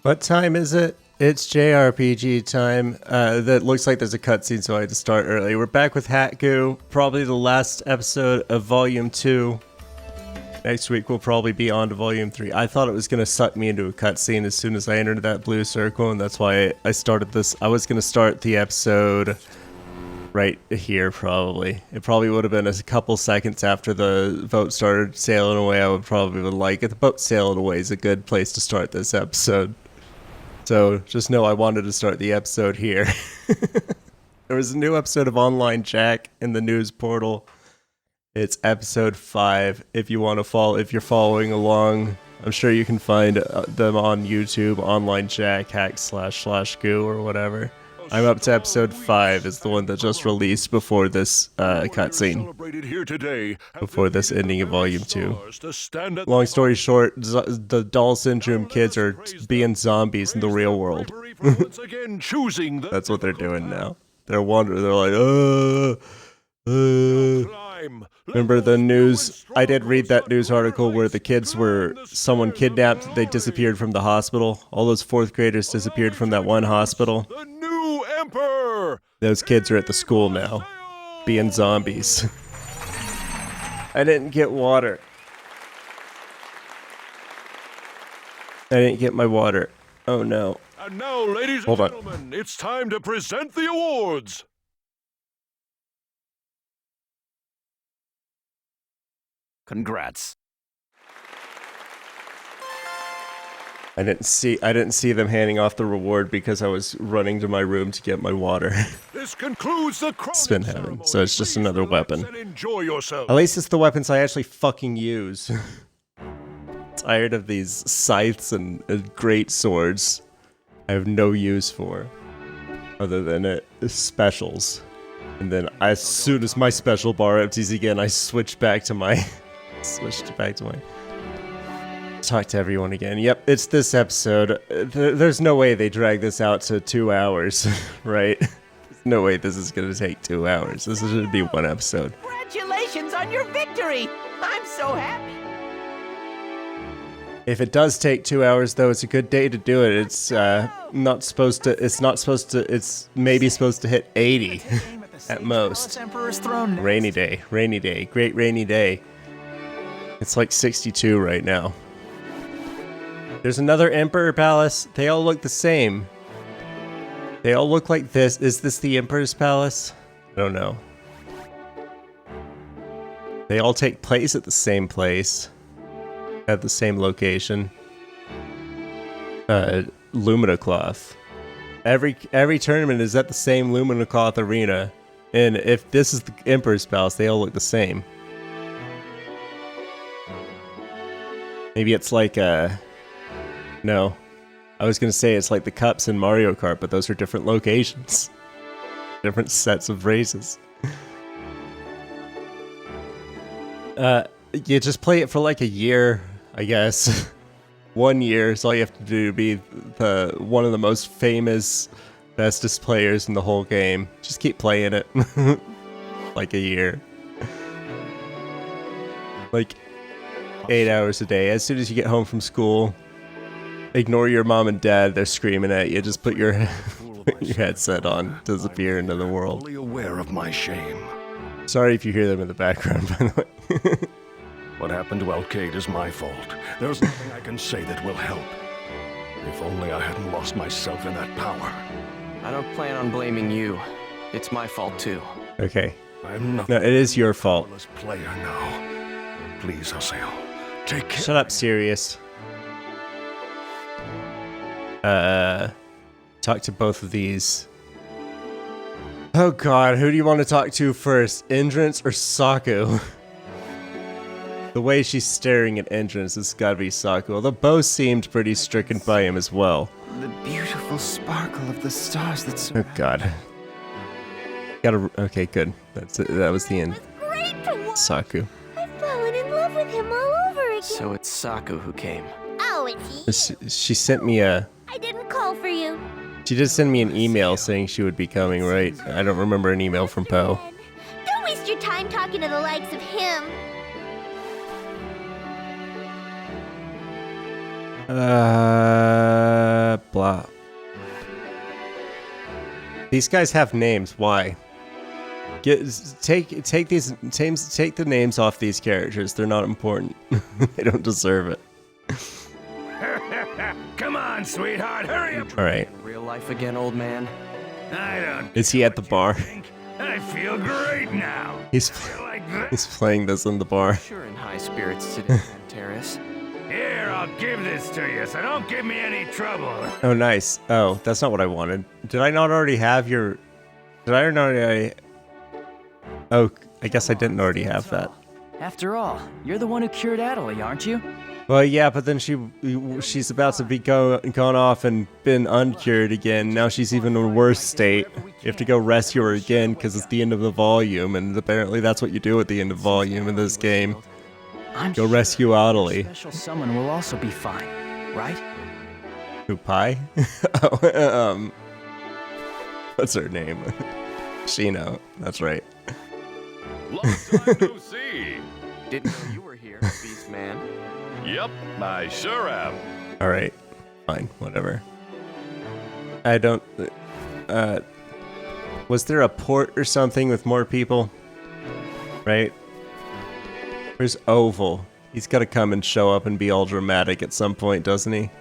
What time is it? It's JRPG time. That looks like there's a cutscene, so I had to start early. We're back with hackgu, probably the last episode of Volume 2. Next week we'll probably be on to Volume 3. I thought it was going to suck me into a cutscene as soon as I entered that blue circle, and that's why I started this. I was going to start the episode right here, probably. It probably would have been a couple seconds after the boat started sailing away. I would probably would like it. The boat sailing away is a good place to start this episode. So just know I wanted to start the episode here. There was a new episode of Online Jack in the news portal. It's episode 5. If you want to follow, if you're following along, I'm sure you can find them on YouTube. Online Jack hack//goo or whatever. I'm up to episode 5. Is the one that just released before this cutscene. Before this ending of Volume 2. Long story short, the Doll Syndrome kids are being zombies in the real world. That's what they're doing now. They're wandering. They're like, Remember the news? I did read that news article where the kids were, someone kidnapped, they disappeared from the hospital. All those 4th graders disappeared from that one hospital. Those kids are at the school now, being zombies. I didn't get water. I didn't get my water. Oh no. And now, ladies and gentlemen, it's time to present the awards. Congrats. I didn't see them handing off the reward because I was running to my room to get my water. This concludes the Spin heaven, so it's just another weapon. Enjoy yourself. At least it's the weapons I actually fucking use. Tired of these scythes and great swords I have no use for. Other than specials. And then as soon as my special bar empties again, I switch back to my... Talk to everyone again. Yep, it's this episode. There's no way they drag this out to 2 hours, right? There's no way this is gonna take 2 hours. This should be one episode. Congratulations on your victory! I'm so happy! If it does take 2 hours, though, it's a good day to do it. It's not supposed to. It's maybe supposed to hit 80 at most. Rainy day, great rainy day. It's like 62 right now. There's another Emperor Palace. They all look the same. They all look like this. Is this the Emperor's Palace? I don't know. They all take place at the same place. At the same location. Lumina Cloth. Every tournament is at the same Lumina Cloth arena. And if this is the Emperor's Palace, they all look the same. Maybe it's like no. I was gonna say it's like the cups in Mario Kart, but those are different locations. Different sets of races. You just play it for like a year, I guess. 1 year is all you have to do to be one of the most famous, bestest players in the whole game. Just keep playing it. Like a year. Like 8 hours a day. As soon as you get home from school, ignore your mom and dad. They're screaming at you. Just put your headset on. Disappear into the world. Fully aware of my shame. Sorry if you hear them in the background, by the way. What happened to Alcade is my fault. There's nothing I can say that will help. If only I hadn't lost myself in that power. I don't plan on blaming you. It's my fault too. Okay. I'm not. No, it is your fault. Player now. Please, Hassel. Take care. Shut up, Sirius. Talk to both of these. Oh god, who do you want to talk to first? Endrance or Saku? The way she's staring at Endrance, it's gotta be Saku. Although both seemed pretty stricken by him as well. The beautiful sparkle of the stars that surround. Oh god. Okay, good. That's it. That was the end. Great to watch. Saku. I've fallen in love with him all over again. So it's Saku who came. Oh, it's he? She sent me a... I didn't call for you. She did send me an email saying she would be coming, right? I don't remember an email from Poe. Don't waste your time talking to the likes of him. These guys have names. Why? Take the names off these characters. They're not important. They don't deserve it. Come on, sweetheart, hurry up. All right. Real life again, old man. I don't. Is he at the bar? I feel great now. He's playing this in the bar. Sure, in high spirits today, Terrace. Here, I'll give this to you, so don't give me any trouble. Oh, nice. Oh, that's not what I wanted. Did I not already have your... Did I not already... Oh, I guess I didn't already have that. After all, you're the one who cured Adelie, aren't you? Well, yeah, but then she's about to be gone off and been uncured again. Now she's even in a worse state. You have to go rescue her again because it's the end of the volume, and apparently that's what you do at the end of volume in this game. Go rescue Adelie. Special someone will also be fine, right? Who, Pi? Oh, what's her name? Shino. That's right. Long time no see. Didn't know you were here, Beast Man. Yep, I sure am. All right, fine, whatever. I don't. Was there a port or something with more people? Right? Where's Oval? He's got to come and show up and be all dramatic at some point, doesn't he?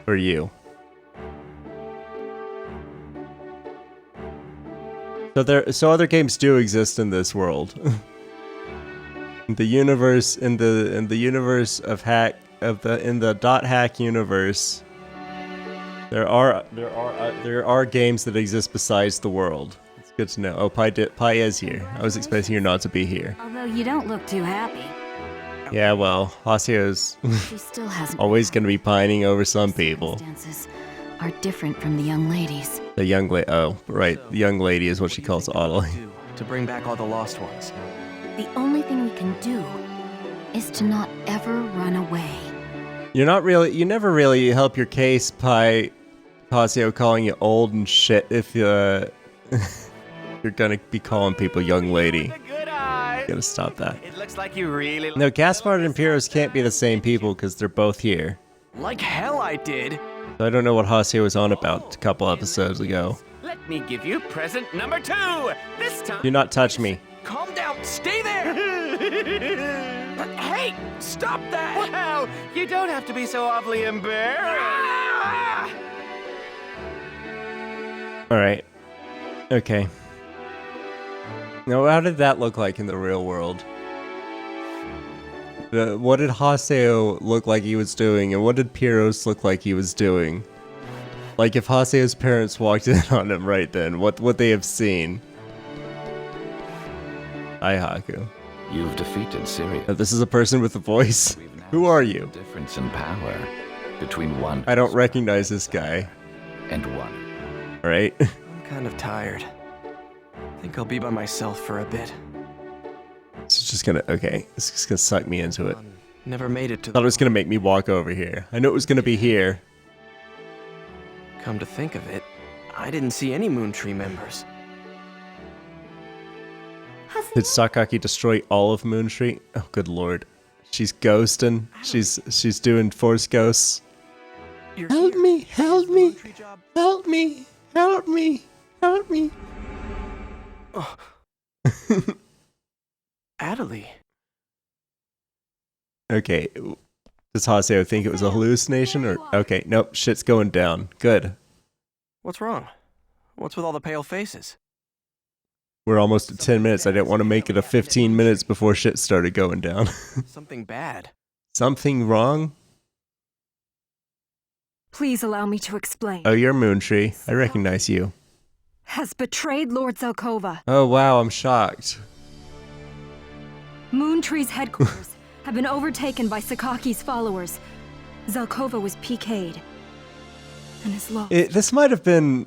Or you? So other games do exist in this world. In the universe of in the dot hack universe, there are games that exist besides the world. It's good to know. Oh, Pi is here. I was expecting her not to be here. Although you don't look too happy. Yeah, well, Haseo's She still hasn't. always gonna be pining over some people. Circumstances are different from the young ladies. The young lady. Oh, right. The young lady is what she calls Adelie. To bring back all the lost ones. The only thing we can do is to not ever run away. You never really help your case, Pi. Haseo calling you old and shit if you're gonna be calling people young lady. Good eye. Gotta stop that. It looks like you really. No, Gaspard and Pyros can't be the same people because they're both here. Like hell I did. So I don't know what Haseo was on about a couple episodes ago. Let me give you present number 2. This time. Do not touch me. Calm down. Stay there. Hey, stop that. Well, you don't have to be so awfully embarrassed. Alright. Okay. Now, how did that look like in the real world? What did Haseo look like he was doing, and what did Pyros look like he was doing? Like, if Haseo's parents walked in on him right then, what would they have seen? Hi, Haku. You've defeated Syria. This is a person with a voice. Who are you? Difference in power between one. I don't recognize this guy. And one. Right? I'm kind of tired. Think I'll be by myself for a bit. It's just gonna, okay. It's just gonna suck me into it. Never made it to Thought it was gonna make me walk over here. I knew it was gonna be here. Come to think of it, I didn't see any Moontree members. Did Sakaki destroy all of Moontree? Oh, good lord. She's ghosting. She's doing force ghosts. Help me! Help me! Help me! Help me! Help me! Oh. Adelie. Okay. Does Haseo think it was a hallucination or... Okay, nope. Shit's going down. Good. What's wrong? What's with all the pale faces? We're almost at 10 minutes. I didn't want to make it a 15 minutes before shit started going down. Something bad. Something wrong? Please allow me to explain. Oh, you're Moontree. I recognize you. Has betrayed Lord Zelkova. Oh, wow. I'm shocked. Moontree's headquarters have been overtaken by Sakaki's followers. Zelkova was PK'd and is lost. This might have been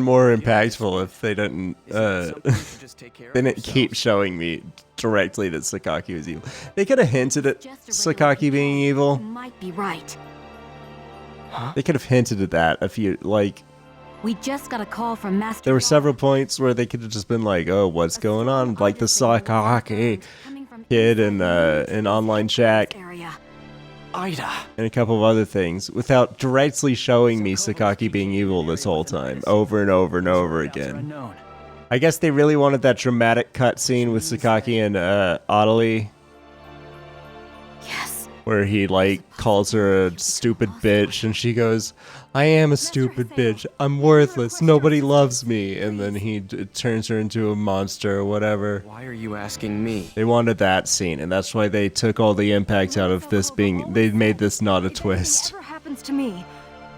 more impactful if they didn't they didn't keep showing me directly that Sakaki was evil. They could have hinted at Sakaki being evil. Might be right. Huh? They could have hinted at that if you like. We just got a call from Master. There were several points where they could have just been like, "Oh, what's going on?" Like the Sakaki kid in online chat. Area. Ida. and a couple of other things without directly showing me Sakaki being evil this whole time, over and over and over again. Unknown. I guess they really wanted that dramatic cutscene with Sakaki and Adelie, Yes. where he like calls her a stupid bitch, and she goes, "I am a stupid bitch. I'm worthless. Nobody loves me." And then he turns her into a monster or whatever. Why are you asking me? They wanted that scene, and that's why they took all the impact out of this being. They made this not a twist. Whatever happens to me,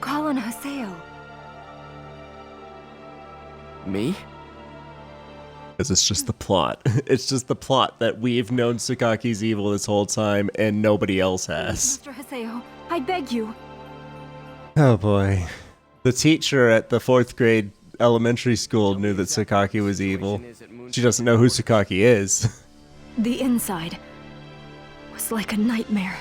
call on Haseo. Me? Because it's just the plot. It's just the plot that we've known Sakaki's evil this whole time, and nobody else has. Master Haseo, I beg you. Oh boy. The teacher at the 4th grade elementary school knew that Sakaki was evil. She doesn't know who Sakaki is. The inside was like a nightmare.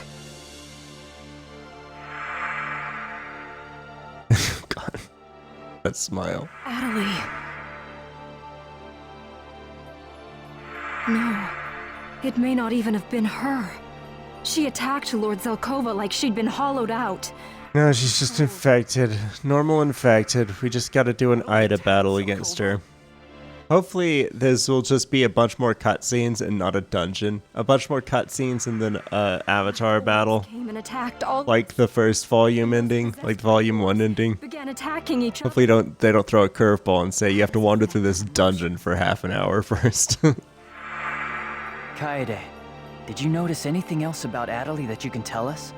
God. That smile. Adelie. No, it may not even have been her. She attacked Lord Zelkova like she'd been hollowed out. No, she's just infected. Normal infected. We just gotta do an Ida battle against her. Hopefully this will just be a bunch more cutscenes and not a dungeon. A bunch more cutscenes and then Avatar battle. Came and attacked all Like the first volume ending. Like volume 1 ending. began attacking each other. Hopefully they don't throw a curveball and say you have to wander through this dungeon for half an hour first. Kaede, did you notice anything else about Adelie that you can tell us?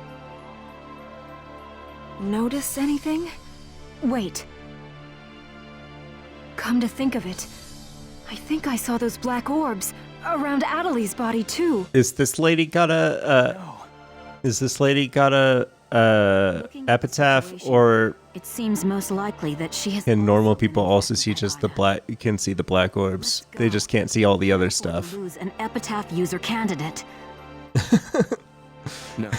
Notice anything? Wait. Come to think of it, I think I saw those black orbs around Adelie's body too. Is this lady got a epitaph, or It seems most likely that she has. can normal people also see just the black? You can see the black orbs. They just can't see all the other stuff. Lose an epitaph user candidate. No.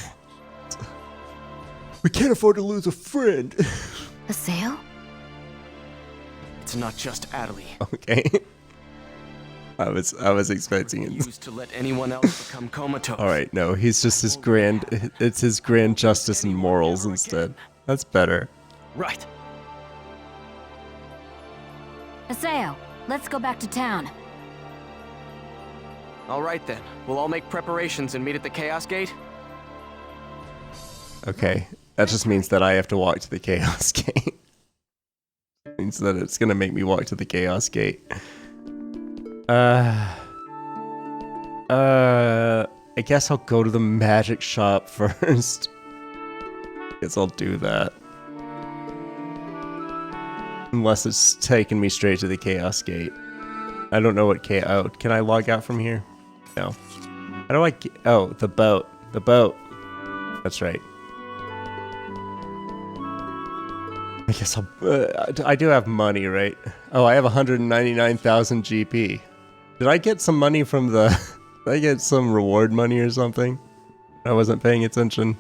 We can't afford to lose a friend. Haseo? It's not just Adelie. Okay. I was expecting it. Used to let anyone else become comatose. All right, no, he's just his grand. It's his grand justice and morals instead. That's better. Right. Haseo, let's go back to town. All right then. We'll all make preparations and meet at the Chaos Gate. Okay, that just means that I have to walk to the Chaos Gate. Means that it's gonna make me walk to the Chaos Gate. I guess I'll go to the magic shop first. Guess I'll do that. Unless it's taking me straight to the Chaos Gate. I don't know what oh, can I log out from here? No. How do I get, oh, the boat. The boat. That's right. I guess I'll, I do have money, right? Oh, I have 199,000 GP. Did I get some money from the, did I get some reward money or something? I wasn't paying attention.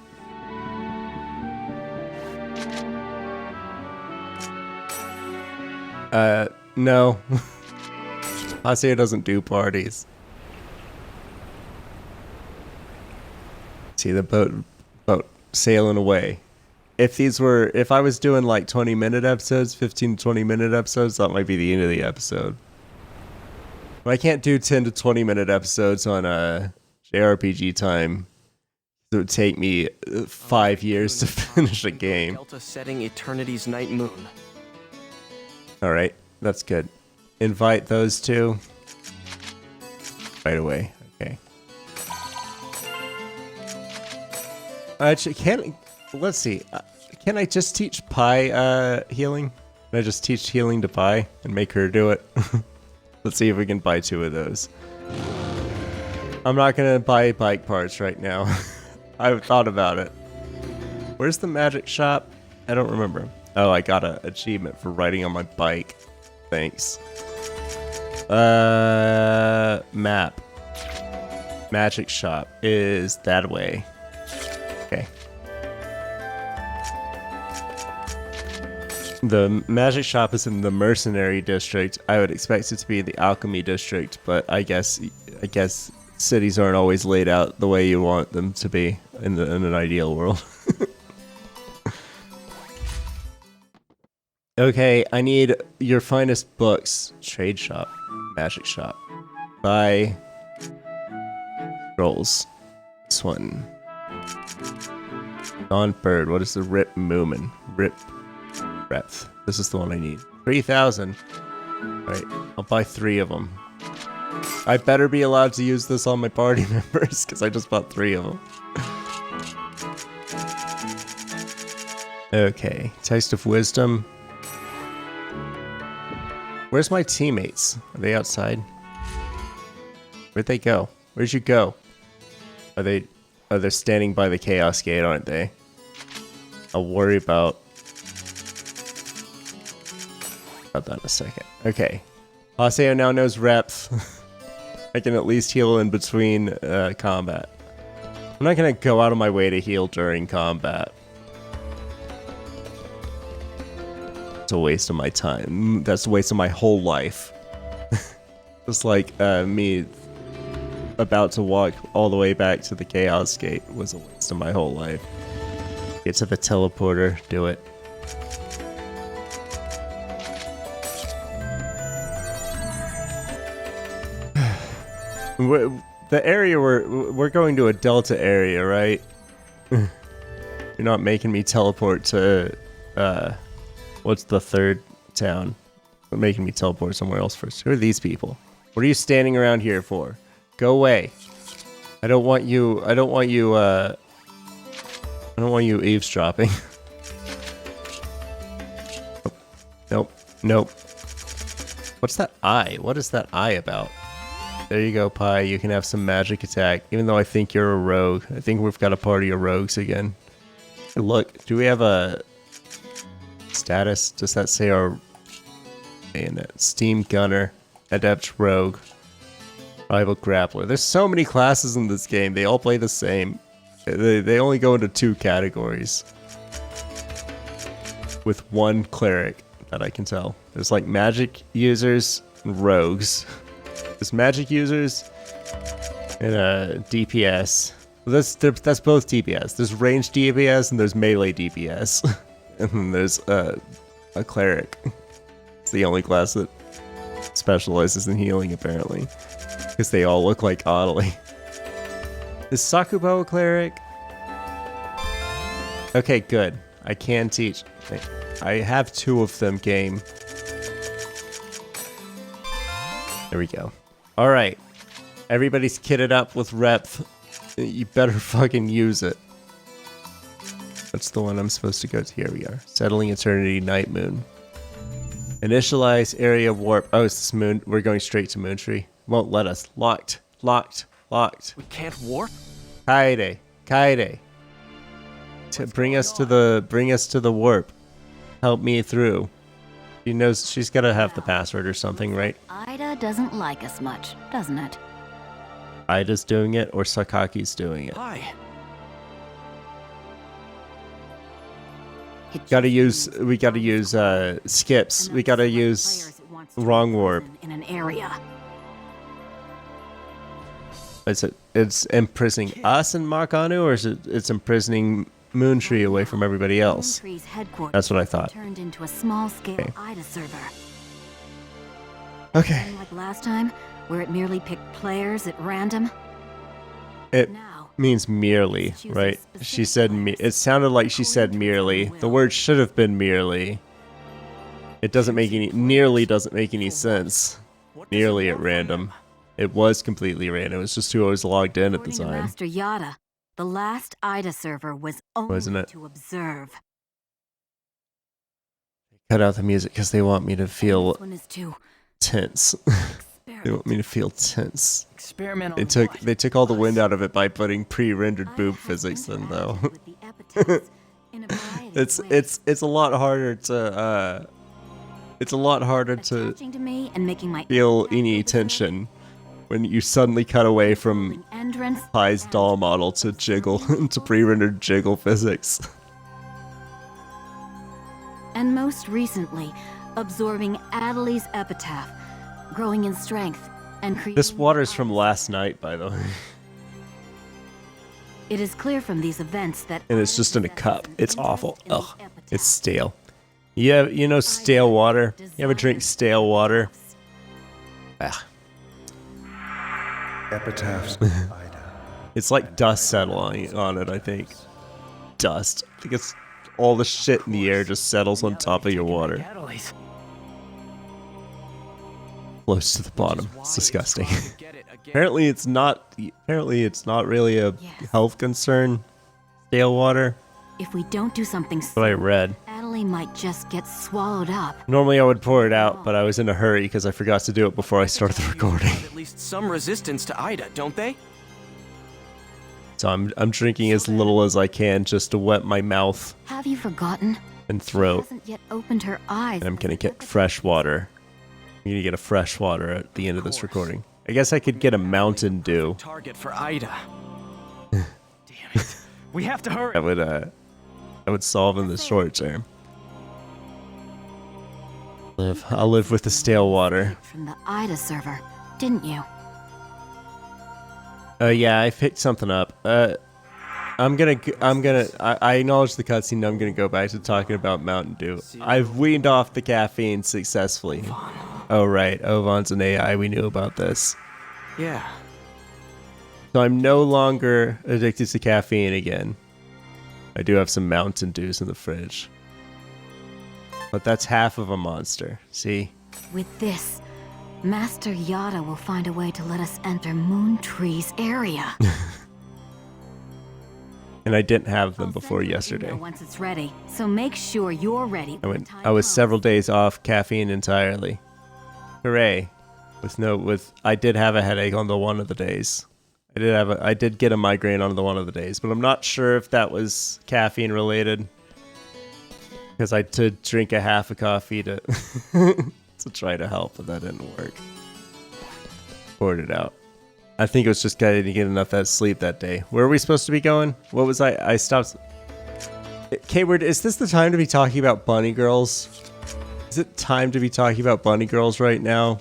No. Haseo doesn't do parties. See the boat sailing away. If I was doing like 20-minute episodes, 15 to 20-minute episodes, that might be the end of the episode. But I can't do 10 to 20-minute episodes on JRPG time. It would take me 5 years to finish a game. Delta setting Eternity's night moon. Alright, that's good. Invite those two. Right away. Okay. Actually, let's see. Can I just teach Pi healing? Can I just teach healing to Pi and make her do it? Let's see if we can buy 2 of those. I'm not gonna buy bike parts right now. I've thought about it. Where's the magic shop? I don't remember. Oh, I got an achievement for riding on my bike. Thanks. Map. Magic shop is that way. Okay. The magic shop is in the mercenary district. I would expect it to be the alchemy district, but I guess cities aren't always laid out the way you want them to be in an ideal world. Okay, I need your finest books. Trade shop, magic shop. Buy rolls. This one. Dawn Bird. What is the Rip Moomin? Rip Breadth. This is the one I need. 3,000. Alright, I'll buy 3 of them. I better be allowed to use this on my party members, because I just bought 3 of them. Okay, Taste of Wisdom. Where's my teammates? Are they outside? Where'd they go? Where'd you go? Are they... Oh, they're standing by the Chaos Gate, aren't they? I'll worry about that in a second. Okay. Haseo now knows reps. I can at least heal in between combat. I'm not gonna go out of my way to heal during combat. It's a waste of my time. That's a waste of my whole life. Just like me about to walk all the way back to the Chaos Gate was a waste of my whole life. Get to the teleporter, do it. The area we're going to a delta area, right? You're not making me teleport to what's the third town? You're making me teleport somewhere else first. Who are these people? What are you standing around here for? Go away. I don't want you eavesdropping. Nope. Nope. What's that eye? What is that eye about? There you go, Pi. You can have some magic attack. Even though I think you're a rogue. I think we've got a party of rogues again. Hey, look, do we have a status? Does that say our bayonet? Steam Gunner, Adept Rogue, Rival Grappler. There's so many classes in this game. They all play the same. They only go into 2 categories. With 1 cleric that I can tell. There's like magic users and rogues. There's magic users and DPS. That's both DPS. There's ranged DPS and there's melee DPS. And then there's a cleric. It's the only class that specializes in healing, apparently. Because they all look like Adelie. Is Sakubo a cleric? Okay, good. I can teach. I have 2 of them, game. There we go. Alright. Everybody's kitted up with rep. You better fucking use it. That's the one I'm supposed to go to. Here we are. Settling Eternity, Night Moon. Initialize area warp. Oh, it's this moon. We're going straight to Moontree. Won't let us. Locked. Locked. Locked. We can't warp? Kaede. Kaede. Bring us to the warp. Help me through. She knows she's gotta have the password or something, right? Ida doesn't like us much, doesn't it? Ida's doing it or Sakaki's doing it. Hi. We gotta use skips. We gotta use wrong warp. In an area. It's imprisoning us in Makanu, or is it's imprisoning Moontree away from everybody else? Moontree's headquarters That's what I thought. Turned into a small-scale Okay. Ida server. Okay. Like last time, where it merely picked players at random. It Now, means merely, right? She said it sounded like she said merely. The word should have been merely. It doesn't make any nearly doesn't make any sense. Nearly at random. It was completely random. It was just who I was logged in at the according to time. Master Yada, the last Ida server was only Wasn't it? to observe. Cut out the music because they want me to feel This one is to tense. They want me to feel tense. Experiment on They took all the wind out of it by putting pre-rendered boob physics in, though. with the epithets in a variety of ways. It's a lot harder to Attaching to me and making my feel any tension when you suddenly cut away from entrance Pai's doll model to jiggle to pre-rendered jiggle physics. and most recently absorbing Adelie's epitaph, growing in strength, and creating This water's from last night, by the way. It is clear from these events that And it's just in a cup. It's awful. in the Ugh. epitaph. It's stale. Yeah, you know stale water? You ever drink stale water? Ah. Epitaphs. It's like dust settling on it, I think. Dust. I think it's all the shit in the air just settles on top of your water. Catalyst. Close to the bottom. It's disgusting. Apparently it's not really a health concern. Stale water. If we don't do something That's what I soon, read. Adelaide might just get swallowed up. Normally I would pour it out, but I was in a hurry because I forgot to do it before I started the recording. At least some resistance to Ida, don't they? So I'm drinking as little as I can just to wet my mouth Have you forgotten? and She throat. hasn't yet opened her eyes. And I'm gonna get fresh water. I'm gonna get a fresh water at the end of this recording. I guess I could get a Mountain Dew. Target for Ida. Damn it. We have to hurry. That would solve in the short term. I'll live with the stale water. From the Ida server, didn't you? Yeah, I picked something up. I acknowledge the cutscene. I'm gonna go back to talking about Mountain Dew. I've weaned off the caffeine successfully. Oh right, Ovan's an AI. We knew about this. Yeah. So I'm no longer addicted to caffeine again. I do have some Mountain Dews in the fridge. But that's half of a monster, see? With this, Master Yada will find a way to let us enter Moon Tree's area. And I didn't have them before yesterday. Once it's ready, so make sure you're ready. I was several days off caffeine entirely. Hooray. I did have a headache on the one of the days. I did get a migraine on the one of the days, but I'm not sure if that was caffeine related. Because I did drink a half a coffee to to try to help, but that didn't work. Poured it out. I think it was just I didn't get enough that sleep that day. Where are we supposed to be going? What was I stopped. K-Word, is this the time to be talking about bunny girls? Is it time to be talking about bunny girls right now?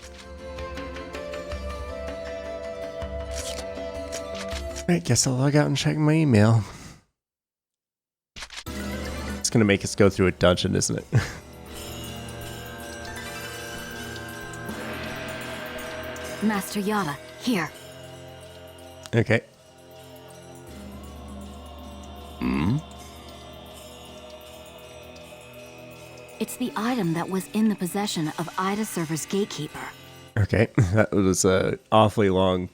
Alright, guess I'll log out and check my email. It's gonna make us go through a dungeon, isn't it? Master Yada, here. Okay. It's the item that was in the possession of Ida server's gatekeeper. Okay. That was a awfully long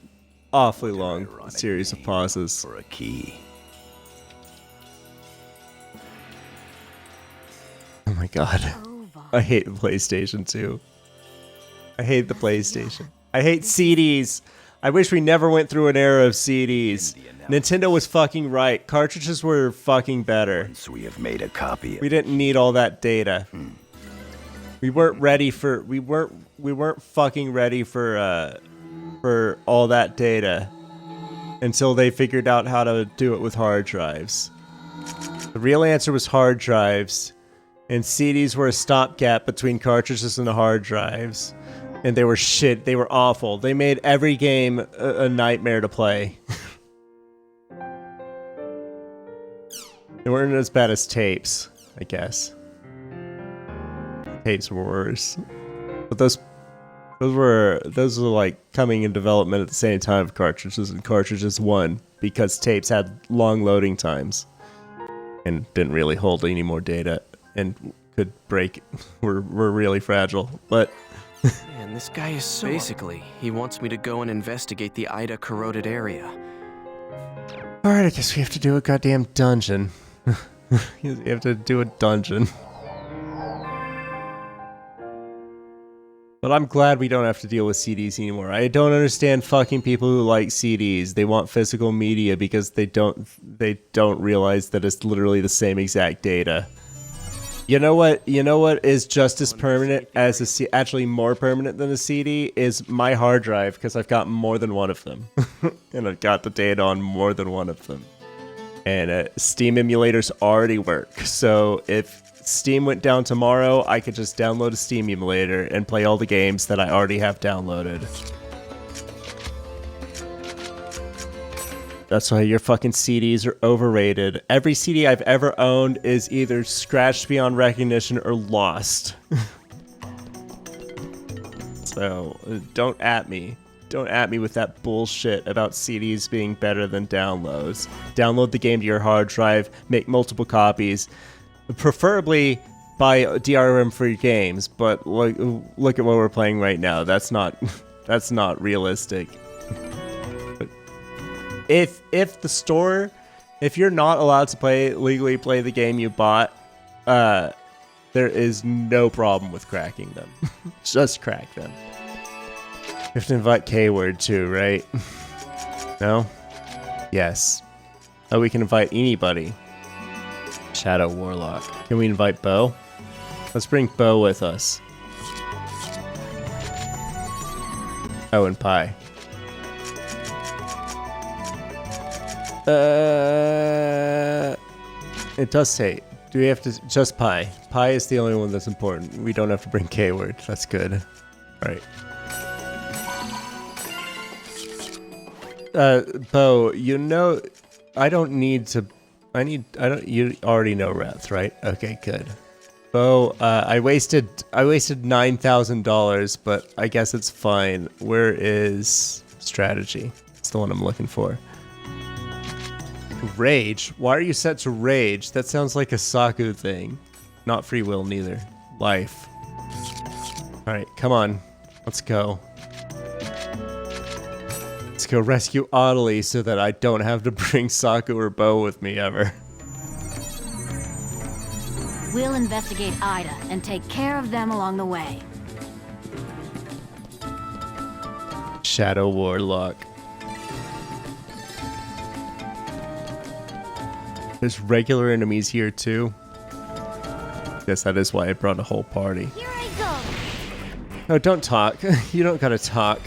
series of pauses. For a key. Oh my god. I hate the PlayStation 2. I hate the PlayStation. I hate CDs. I wish we never went through an era of CDs. Nintendo was fucking right. Cartridges were fucking better. Once we have made a copy. We didn't need all that data. We weren't ready for we weren't fucking ready for all that data until they figured out how to do it with hard drives. The real answer was hard drives, and CDs were a stopgap between cartridges and the hard drives. And they were shit. They were awful. They made every game a nightmare to play. They weren't as bad as tapes, I guess. Tapes were worse. But those were like coming in development at the same time of cartridges, and cartridges won because tapes had long loading times and didn't really hold any more data and could break. were really fragile. But Man, this guy is so... Basically, he wants me to go and investigate the Ida corroded area. alright, I guess we have to do a goddamn dungeon. You have to do a dungeon. But I'm glad we don't have to deal with CDs anymore. I don't understand fucking people who like CDs. They want physical media because they don't realize that it's literally the same exact data. You know what is just as permanent as a CD, actually more permanent than a CD, is my hard drive, because I've got more than one of them. And I've got the data on more than one of them. And Steam emulators already work. So if Steam went down tomorrow, I could just download a Steam emulator and play all the games that I already have downloaded. That's why your fucking CDs are overrated. Every CD I've ever owned is either scratched beyond recognition or lost. So, don't at me. Don't at me with that bullshit about CDs being better than downloads. Download the game to your hard drive, make multiple copies, preferably buy DRM-free games, but look at what we're playing right now. That's not realistic. But if you're not allowed to legally play the game you bought, there is no problem with cracking them. Just crack them. You have to invite K-Word too, right? No? Yes. Oh, we can invite anybody. Shadow Warlock. Can we invite Bo? Let's bring Bo with us. Oh, and Pi. It does say. Do we have to... Just Pi. Pi is the only one that's important. We don't have to bring K-Word. That's good. Alright. Bo, you know... I don't need to... You already know Reth, right? Okay, good. Bo, I wasted $9,000, but I guess it's fine. Where is strategy? It's the one I'm looking for. Rage? Why are you set to rage? That sounds like a Saku thing. Not free will, neither. Life. Alright, come on. Let's go. Let's go rescue Adelie so that I don't have to bring Saku or Bo with me ever. We'll investigate Ida and take care of them along the way. Shadow Warlock. There's regular enemies here too. Guess that is why I brought a whole party. Here I go. No, don't talk. You don't gotta talk.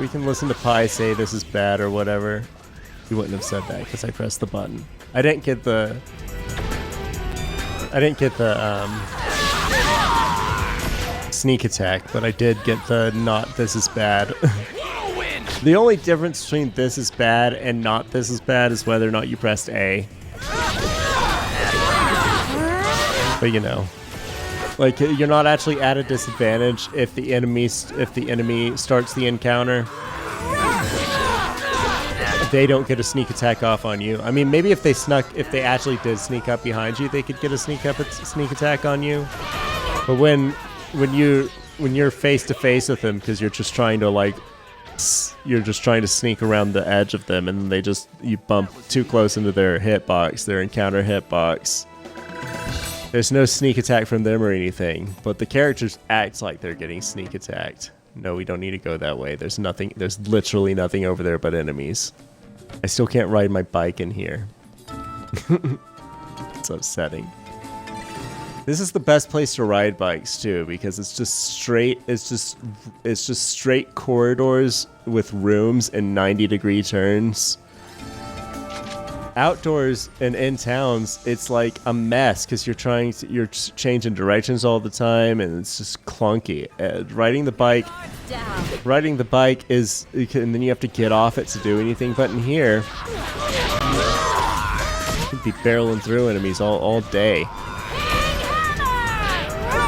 We can listen to Pi say this is bad or whatever. You wouldn't have said that because I pressed the button. I didn't get the sneak attack, but I did get the not this is bad. The only difference between this is bad and not this is bad is whether or not you pressed A. But you know, like you're not actually at a disadvantage if the enemy starts the encounter. They don't get a sneak attack off on you. I mean, maybe if they actually did sneak up behind you, they could get a sneak attack on you. But when you're face to face with them, because you're just trying to sneak around the edge of them, and then you bump too close into their encounter hitbox. There's no sneak attack from them or anything, but the characters act like they're getting sneak attacked. No, we don't need to go that way. There's literally nothing over there but enemies. I still can't ride my bike in here. It's upsetting. This is the best place to ride bikes too, because it's just straight corridors with rooms and 90-degree turns. Outdoors and in towns, it's like a mess because you're changing directions all the time, and it's just clunky. Riding the bike is, and then you have to get off it to do anything. But in here, you'd be barreling through enemies all day.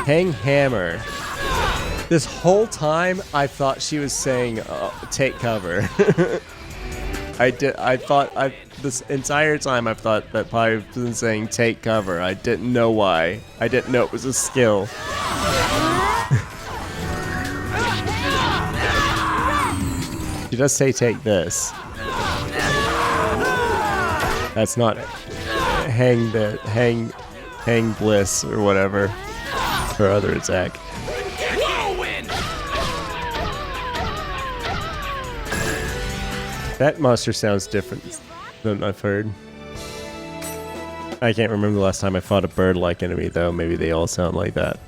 Hang hammer. This whole time, I thought she was saying, "Take cover." This entire time I've thought that Pi was been saying take cover. I didn't know why. I didn't know it was a skill. She does say take this. That's not hang bliss or whatever. Her other attack. That monster sounds different than I've heard. I can't remember the last time I fought a bird-like enemy, though. Maybe they all sound like that.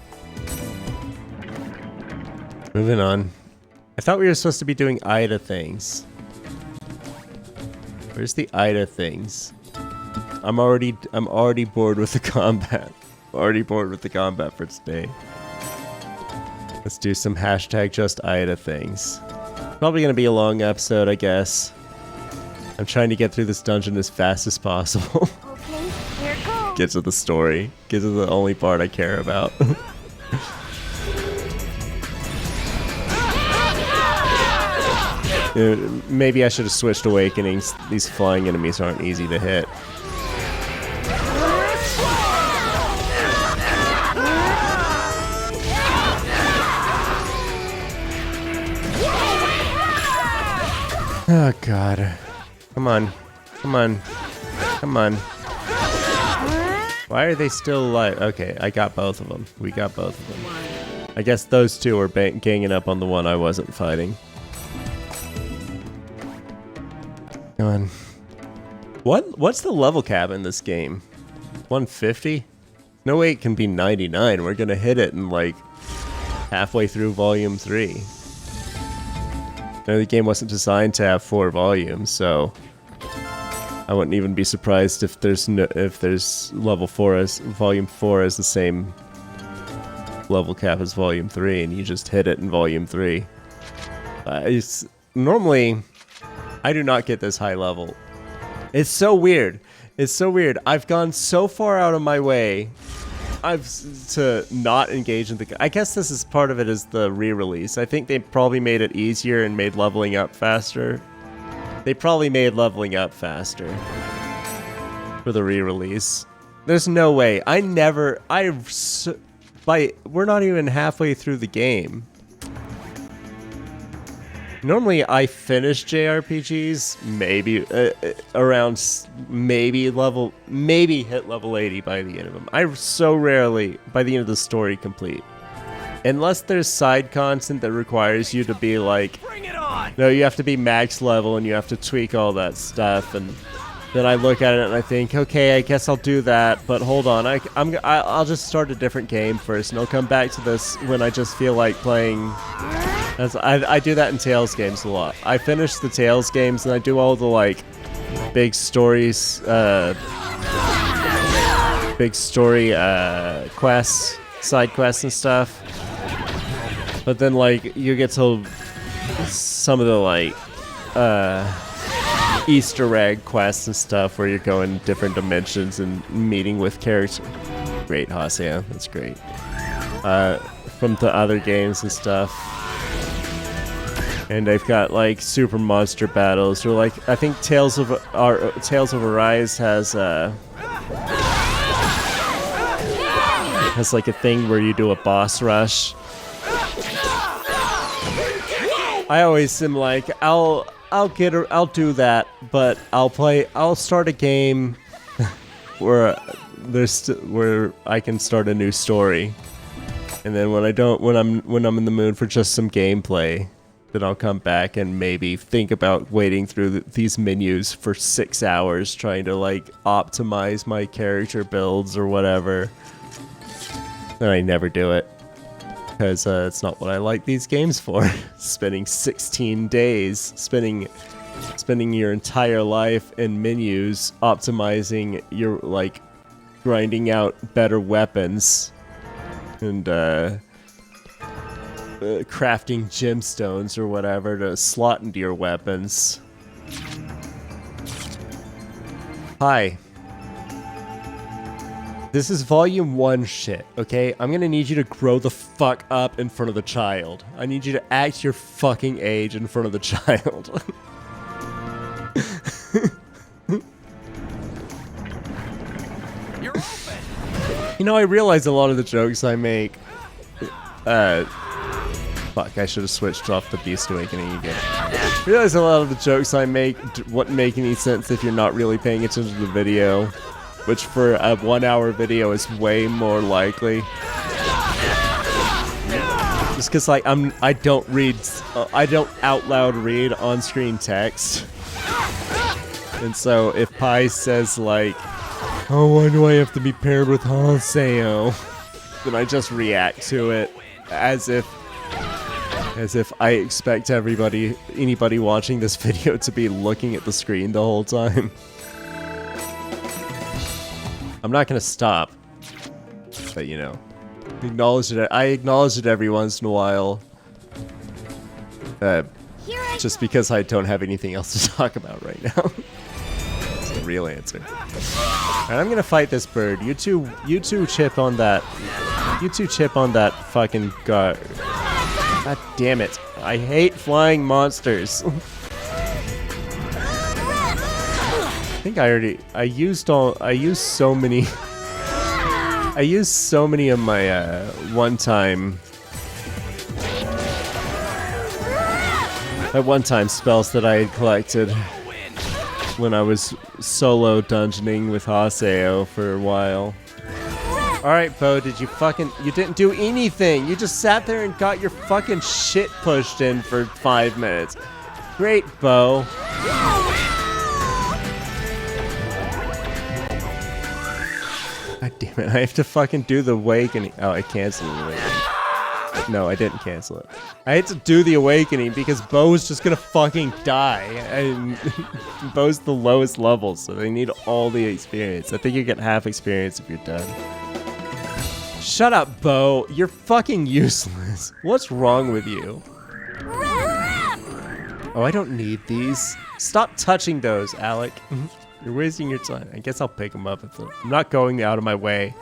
Moving on. I thought we were supposed to be doing Ida things. Where's the Ida things? I'm already bored with the combat. I'm already bored with the combat for today. Let's do some hashtag just Ida things. Probably gonna be a long episode, I guess. I'm trying to get through this dungeon as fast as possible. Okay, here it goes. Get to the story. Get to the only part I care about. Maybe I should have switched Awakenings. These flying enemies aren't easy to hit. Oh god. Come on. Come on. Come on. Why are they still alive? Okay, I got both of them. We got both of them. I guess those two are ganging up on the one I wasn't fighting. Come on. What's the level cap in this game? 150? No way it can be 99. We're gonna hit it in like halfway through volume 3. No, the game wasn't designed to have 4 volumes, so I wouldn't even be surprised if there's level 4 as volume 4 as the same level cap as volume 3, and you just hit it in volume 3. It's normally I do not get this high level. It's so weird. It's so weird. I've gone so far out of my way to not engage in the... I guess this is part of it is the re-release. I think they probably made it easier and made leveling up faster. They probably made leveling up faster for the re-release. There's no way. We're not even halfway through the game. Normally I finish JRPGs maybe around maybe hit level 80 by the end of them. I so rarely by the end of the story complete. Unless there's side content that requires you to be like, Bring it on! no, you have to be max level and you have to tweak all that stuff, and then I look at it and I think, okay, I guess I'll do that, but hold on, I'll just start a different game first and I'll come back to this when I just feel like playing. I do that in Tales games a lot. I finish the Tales games and I do all the like big stories, quests, side quests and stuff. But then like you get to some of the like Easter egg quests and stuff where you're going different dimensions and meeting with characters. Great, Haas, yeah, that's great. From the other games and stuff. And they've got like super monster battles, or like I think Tales of Arise has like a thing where you do a boss rush. I always am like I'll do that, but I'll start a game where where I can start a new story, and then when I'm in the mood for just some gameplay, then I'll come back and maybe think about wading through these menus for 6 hours trying to like optimize my character builds or whatever. And I never do it because it's not what I like these games for. Spending 16 days, spending your entire life in menus optimizing your like grinding out better weapons and crafting gemstones or whatever to slot into your weapons. Hi. This is volume 1 shit, okay? I'm gonna need you to grow the fuck up in front of the child. I need you to act your fucking age in front of the child. You're open! You know, I realize a lot of the jokes I make, fuck, I should have switched off the Beast Awakening again. I realize a lot of the jokes I make wouldn't make any sense if you're not really paying attention to the video, which for a 1-hour video is way more likely. Just because like I don't out loud read on-screen text, and so if Pi says like, "Oh, why do I have to be paired with Hanseo?" then I just react to it as if I expect anybody watching this video to be looking at the screen the whole time. I'm not gonna stop, but you know, I acknowledge it every once in a while, just because I don't have anything else to talk about right now. the real answer. Alright, I'm gonna fight this bird. You two chip on that. You two chip on that fucking guard. God damn it. I hate flying monsters. I think I used so many of my one-time spells that I had collected when I was solo dungeoning with Haseo for a while. Alright, Bo, you didn't do anything. You just sat there and got your fucking shit pushed in for 5 minutes. Great, Bo. God damn it, I have to fucking do the awakening. Oh, I canceled the awakening. No, I didn't cancel it. I had to do the awakening because Bo's just gonna fucking die. And Bo's the lowest level, so they need all the experience. I think you get half experience if you're done. Shut up, Bo. You're fucking useless. What's wrong with you? Oh, I don't need these. Stop touching those, Alec. You're wasting your time. I guess I'll pick them up. I'm not going out of my way.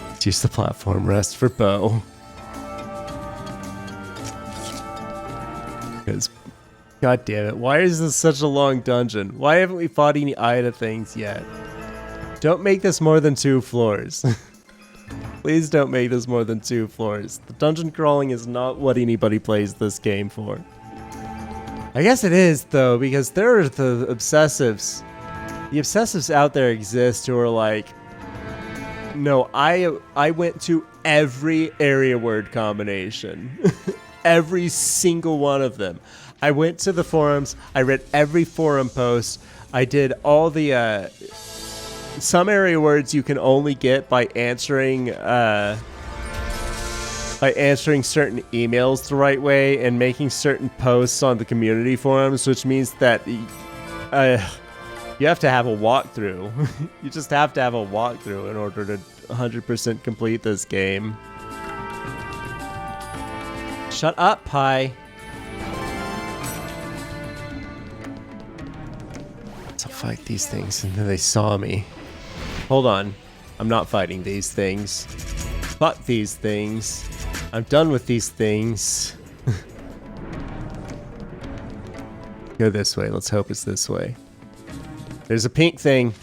Let's use the platform rest for Bo. Because, god damn it, why is this such a long dungeon? Why haven't we fought any Ida things yet? Don't make this more than 2 floors. Please don't make this more than 2 floors. The dungeon crawling is not what anybody plays this game for. I guess it is, though, because there are the obsessives. The obsessives out there exist who are like, no, I went to every area word combination. Every single one of them. I went to the forums, I read every forum post, I did all the, some area words you can only get by answering certain emails the right way and making certain posts on the community forums, which means that you have to have a walkthrough. You just have to have a walkthrough in order to 100% complete this game. Shut up, Pi. So fight these things, and then they saw me. Hold on. I'm not fighting these things. Fuck these things. I'm done with these things. Go this way. Let's hope it's this way. There's a pink thing.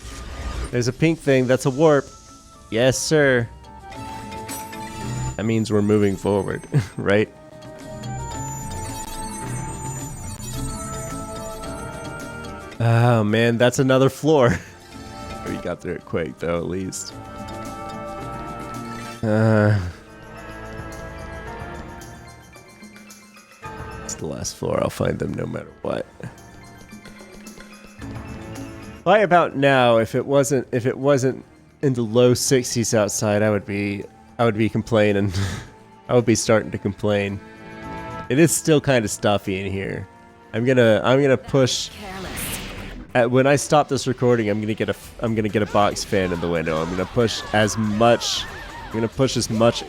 There's a pink thing. That's a warp. Yes, sir. That means we're moving forward, right? Oh, man. That's another floor. We got through it quick, though, at least. It's the last floor. I'll find them no matter what. By about now, if it wasn't in the low 60s outside, I would be complaining. I would be starting to complain. It is still kind of stuffy in here. I'm gonna push. When I stop this recording, I'm gonna get a box fan in the window. I'm gonna push as much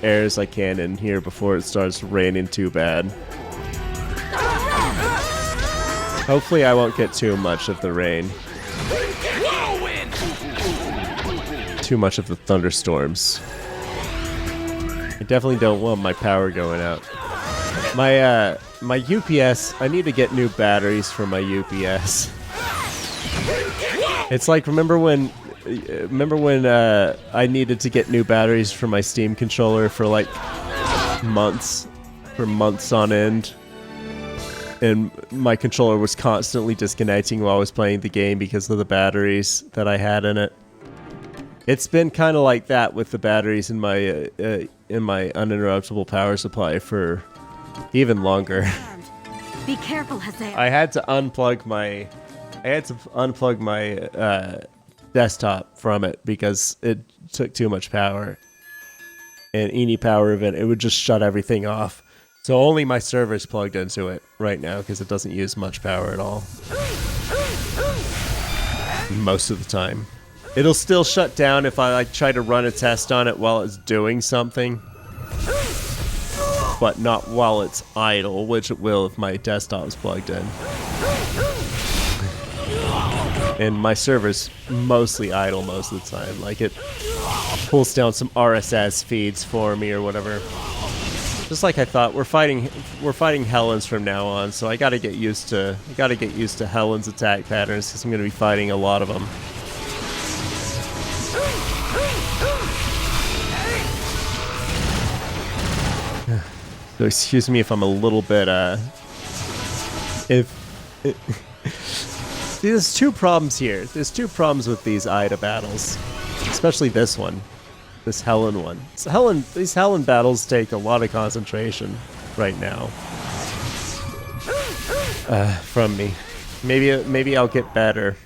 air as I can in here before it starts raining too bad. Hopefully, I won't get too much of the rain. Too much of the thunderstorms. I definitely don't want my power going out. My UPS, I need to get new batteries for my UPS. It's like, remember when I needed to get new batteries for my Steam controller for like months on end, and my controller was constantly disconnecting while I was playing the game because of the batteries that I had in it. It's been kind of like that with the batteries in my uninterruptible power supply for even longer. Be careful, Haseo. I had to unplug my desktop from it because it took too much power. And any power event, it would just shut everything off. So only my server's plugged into it right now because it doesn't use much power at all. Most of the time. It'll still shut down if I like try to run a test on it while it's doing something. but not while it's idle, which it will if my desktop's plugged in. And my server's mostly idle most of the time. Like, it pulls down some RSS feeds for me or whatever. Just like I thought, we're fighting Helens from now on, so I gotta get used to Helen's attack patterns because I'm gonna be fighting a lot of them. So excuse me if I'm a little bit See, there's two problems here. There's two problems with these Ida battles, especially this one. This Helen one. These Helen battles take a lot of concentration right now from me. Maybe I'll get better.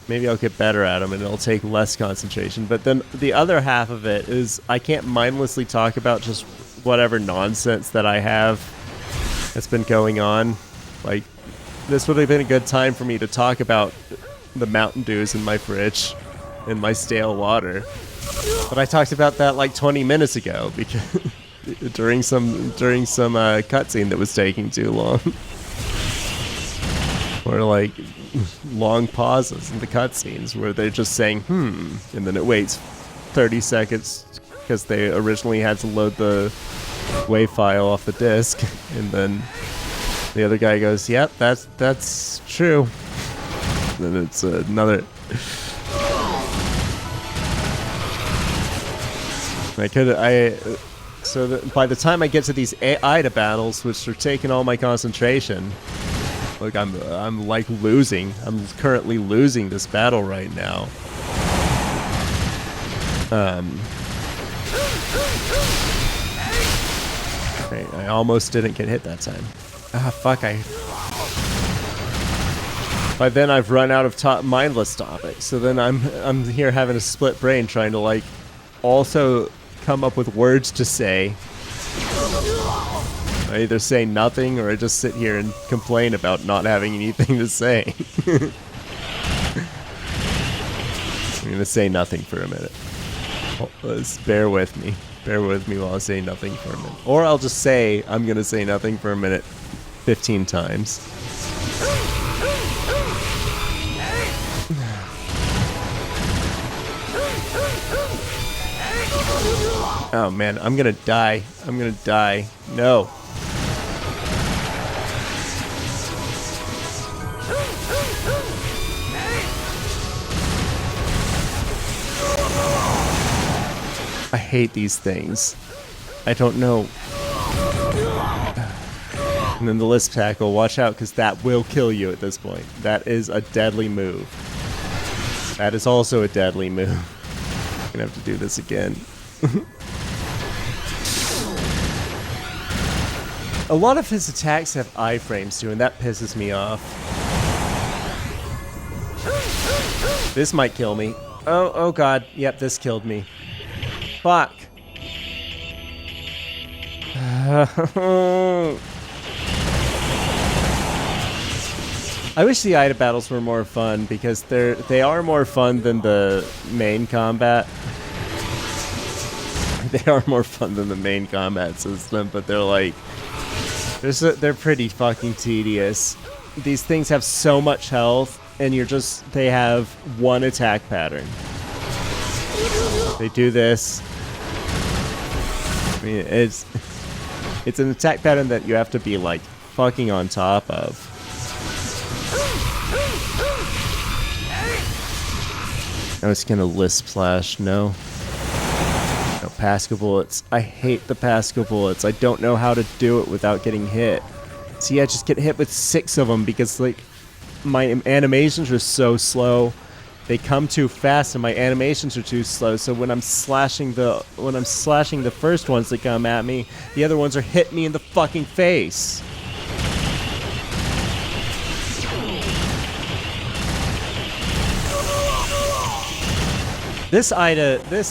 Maybe I'll get better at them and it'll take less concentration. But then the other half of it is I can't mindlessly talk about just whatever nonsense that I have that's been going on. Like, this would have been a good time for me to talk about the Mountain Dews in my fridge and my stale water. But I talked about that like 20 minutes ago because during some cutscene that was taking too long. Or like long pauses in the cutscenes where they're just saying and then it waits 30 seconds because they originally had to load the WAV file off the disk, and then the other guy goes, "Yep, that's true." And then it's another. By the time I get to these Ida battles, which are taking all my concentration, look, I'm like losing. I'm currently losing this battle right now. Okay, I almost didn't get hit that time. Ah, fuck! By then I've run out of mindless topics. So then I'm here having a split brain trying to like also come up with words to say. I either say nothing or I just sit here and complain about not having anything to say. I'm gonna say nothing for a minute. Bear with me. Bear with me while I say nothing for a minute. Or I'll just say I'm gonna say nothing for a minute 15 times. Oh man, I'm gonna die. I'm gonna die. No. I hate these things. I don't know. And then the lisp tackle. Watch out, because that will kill you at this point. That is a deadly move. That is also a deadly move. I'm gonna have to do this again. A lot of his attacks have iframes too, and that pisses me off. This might kill me. Oh god. Yep, this killed me. Fuck. I wish the Ida battles were more fun because they are more fun than the main combat. They are more fun than the main combat system, but they're like they're pretty fucking tedious. These things have so much health, and they have one attack pattern. They do this. I mean, it's an attack pattern that you have to be like fucking on top of. I was gonna lisp slash. No. No, Pascal bullets. I hate the Pascal bullets. I don't know how to do it without getting hit. See, I just get hit with 6 of them because like my animations are so slow. They come too fast and my animations are too slow. So when I'm slashing the first ones that come at me, the other ones are hitting me in the fucking face. This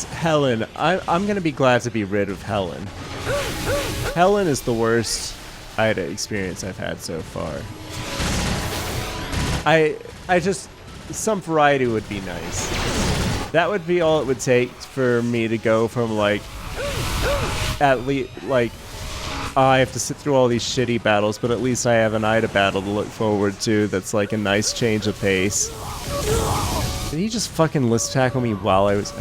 Helen, I'm gonna be glad to be rid of Helen. Helen is the worst Ida experience I've had so far. Some variety would be nice. That would be all it would take for me to go from like at least like I have to sit through all these shitty battles, but at least I have an Ida battle to look forward to that's like a nice change of pace. Did he just fucking list tackle me while I was...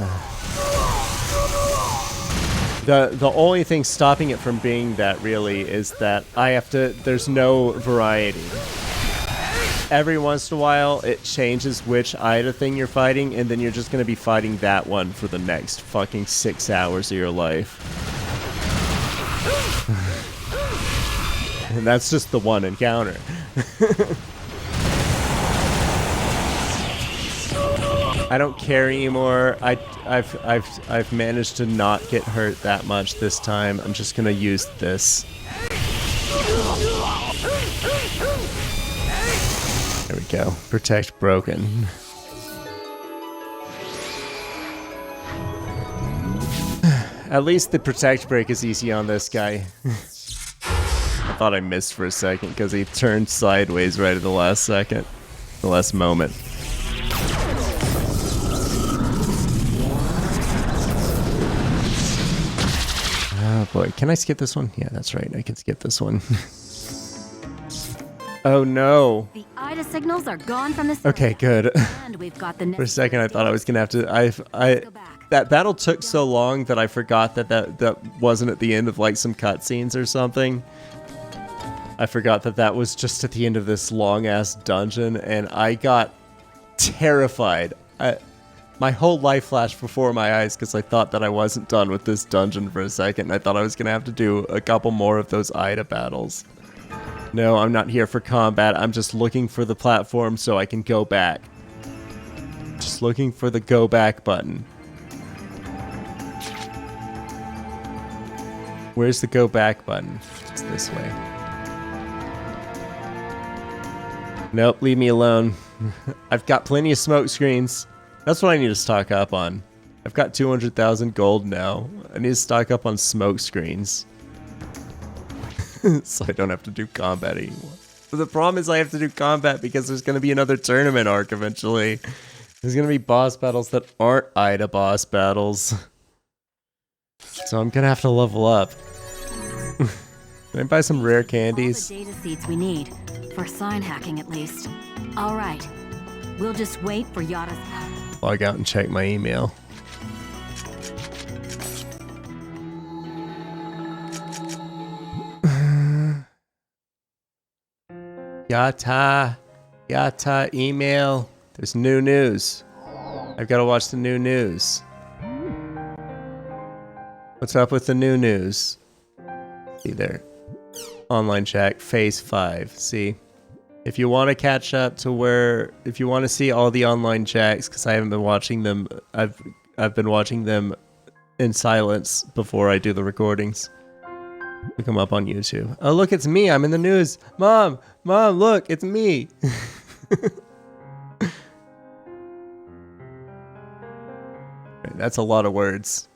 The only thing stopping it from being that really is that I have to... There's no variety. Every once in a while, it changes which Ida thing you're fighting, and then you're just gonna be fighting that one for the next fucking 6 hours of your life. And that's just the one encounter. I don't care anymore. I've managed to not get hurt that much this time. I'm just gonna use this. There we go. Protect broken. At least the protect break is easy on this guy. I thought I missed for a second because he turned sideways right at the last second. The last moment. Oh boy, can I skip this one? Yeah, that's right, I can skip this one. Oh no. The Ida signals are gone from the Okay, good. and we've got the For a second I thought I was gonna have to... That battle took so long that I forgot that wasn't at the end of like some cutscenes or something. I forgot that was just at the end of this long-ass dungeon, and I got terrified. My whole life flashed before my eyes because I thought that I wasn't done with this dungeon for a second, and I thought I was going to have to do a couple more of those Ida battles. No, I'm not here for combat. I'm just looking for the platform so I can go back. Just looking for the go back button. Where's the go back button? It's this way. Nope, leave me alone. I've got plenty of smoke screens. That's what I need to stock up on. I've got 200,000 gold now. I need to stock up on smoke screens. So I don't have to do combat anymore. But the problem is I have to do combat because there's going to be another tournament arc eventually. There's going to be boss battles that aren't Ida boss battles. So I'm going to have to level up. Can I buy some rare candies? All the data seeds we need. For sign hacking, at least. All right. We'll just wait for Yada's... Log out and check my email. Yata, email. There's new news. I've got to watch the new news. What's up with the new news? See there. Online chat, phase 5. See? If you want to catch up to if you want to see all the online chats, because I haven't been watching them, I've been watching them in silence before I do the recordings. Look them up on YouTube. Oh look, it's me. I'm in the news. Mom, look, it's me. That's a lot of words.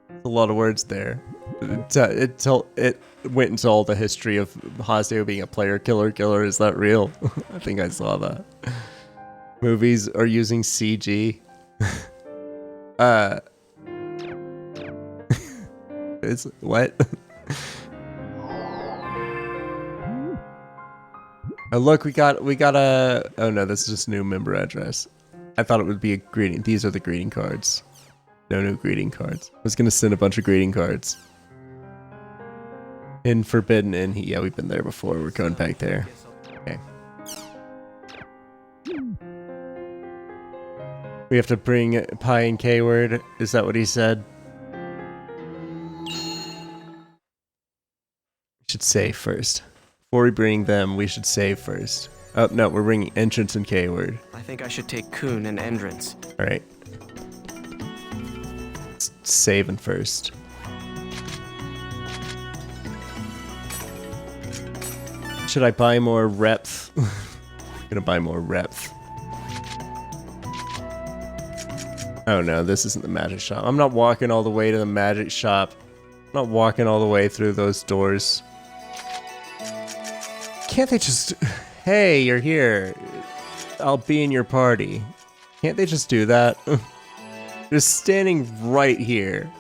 That's a lot of words there. It went into all the history of Haseo being a player killer. Is that real? I think I saw that. Movies are using CG. It's what? Oh look, we got a... Oh no, this is just new member address. I thought it would be a greeting. These are the greeting cards. No new greeting cards. I was gonna send a bunch of greeting cards. In Forbidden Inn. Yeah, we've been there before. We're going back there. Okay. We have to bring Pi and K-word. Is that what he said? We should save first. Before we bring them, we should save first. Oh, no, we're bringing Entrance and K-word. I think I should take Kun and Entrance. Alright. Saving first. Should I buy more reps? I'm gonna buy more reps. Oh no, this isn't the magic shop. I'm not walking all the way to the magic shop. I'm not walking all the way through those doors. Can't they just... Hey, you're here. I'll be in your party. Can't they just do that? Just standing right here.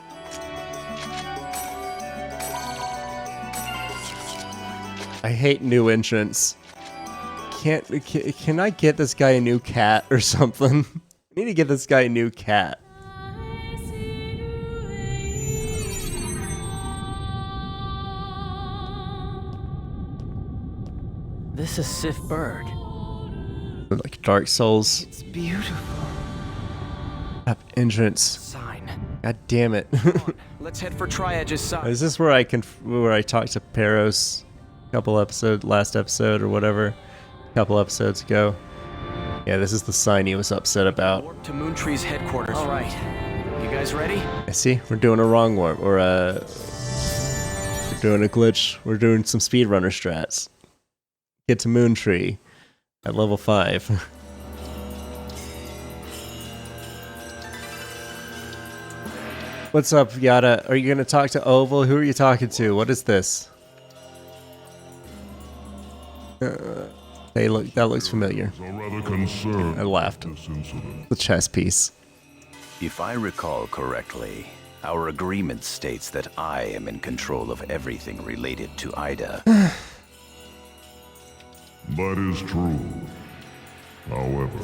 I hate new entrants. Can I get this guy a new cat or something? I need to get this guy a new cat. This is Sif Bird. Like Dark Souls. It's beautiful. Up entrance. Sign. God damn it. Let's head for Triedge's side. Is this where I talked to Peros last episode or whatever? A couple episodes ago. Yeah, this is the sign he was upset about. Warp to Moontree's headquarters. All right. You guys ready? I see. We're doing a wrong warp. We're doing a glitch. We're doing some speedrunner strats. Get to Moontree at level 5. What's up, Yada? Are you gonna talk to Oval? Who are you talking to? What is this? That looks familiar. I laughed. The chess piece. If I recall correctly, our agreement states that I am in control of everything related to Ida. That is true. However,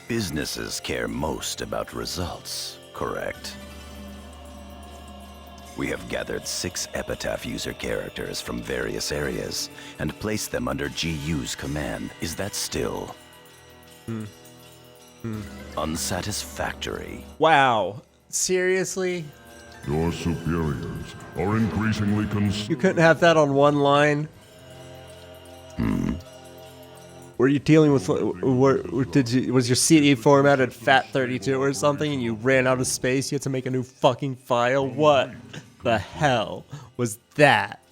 Businesses care most about results, correct? We have gathered 6 Epitaph user characters from various areas and placed them under GU's command. Is that still unsatisfactory? Wow. Seriously? your superiors are increasingly concerned. You couldn't have that on one line? Were you dealing with, was your CD formatted FAT32 or something and you ran out of space? You had to make a new fucking file? What the hell was that?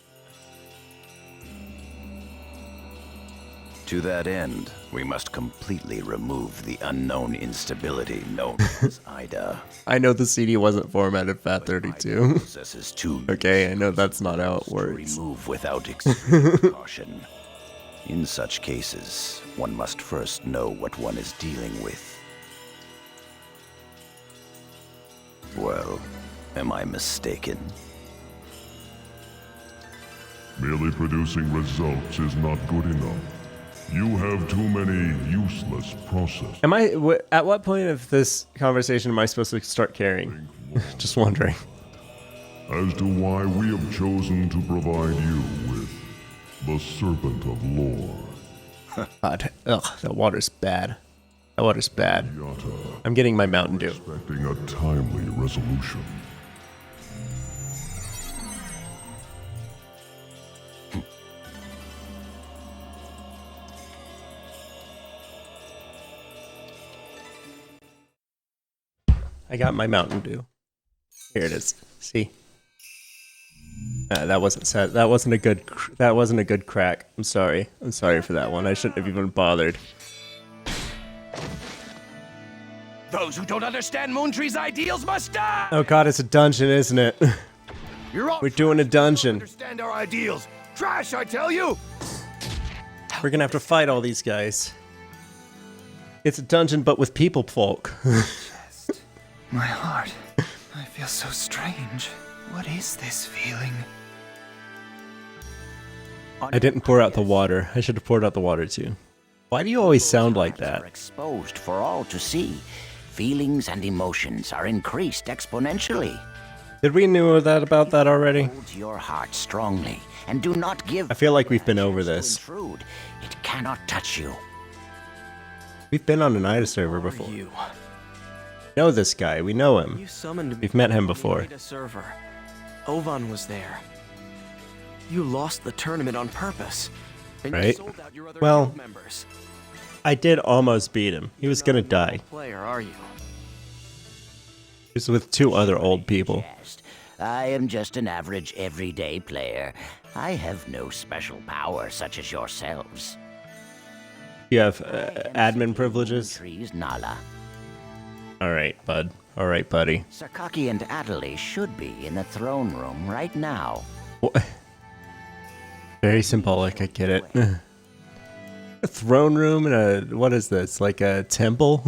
To that end, we must completely remove the unknown instability known as Ida. I know the CD wasn't formatted FAT32. Possesses 2 Okay, I know that's not how it to works. remove without extreme caution. In such cases, one must first know what one is dealing with. Well, am I mistaken? Merely producing results is not good enough. You have too many useless processes. At what point of this conversation am I supposed to start caring? Just wondering. As to why we have chosen to provide you with the Serpent of Lore. God, ugh, that water's bad. That water's bad. Yata, I'm getting my Mountain Dew. expecting a timely resolution. I got my Mountain Dew. Here it is. See? That wasn't sad. That wasn't a good crack. I'm sorry. I'm sorry for that one. I shouldn't have even bothered. Those who don't understand Moontree's ideals must die! Oh god, it's a dungeon, isn't it? You're all We're doing a dungeon. understand our ideals. Trash, I tell you! We're gonna have to fight all these guys. It's a dungeon, but with people folk. My heart. I feel so strange. What is this feeling? I didn't pour out the water. I should have poured out the water too. Why do you always sound like Are that? exposed for all to see. Feelings and emotions are increased exponentially. Did we know about that already? Hold your heart strongly and do not give. I feel like we've been over to this. intrude. It cannot touch you. We've been on an Ida server before. You. Know this guy. We know him. You summoned me. We've met him from the before. Ada server. Ovan was there. You lost the tournament on purpose. And you Right. sold out your other Well, guild members. I did almost beat him. He was gonna You're not a die. normal player, are you? He was with 2 other old people. Yes, I am just an average everyday player. I have no special power such as yourselves. You have admin privileges? Trees Nala. Alright, bud. Alright, buddy. Sakaki and Adley should be in the throne room right now. Very symbolic, I get it. A throne room and a... what is this? Like a temple?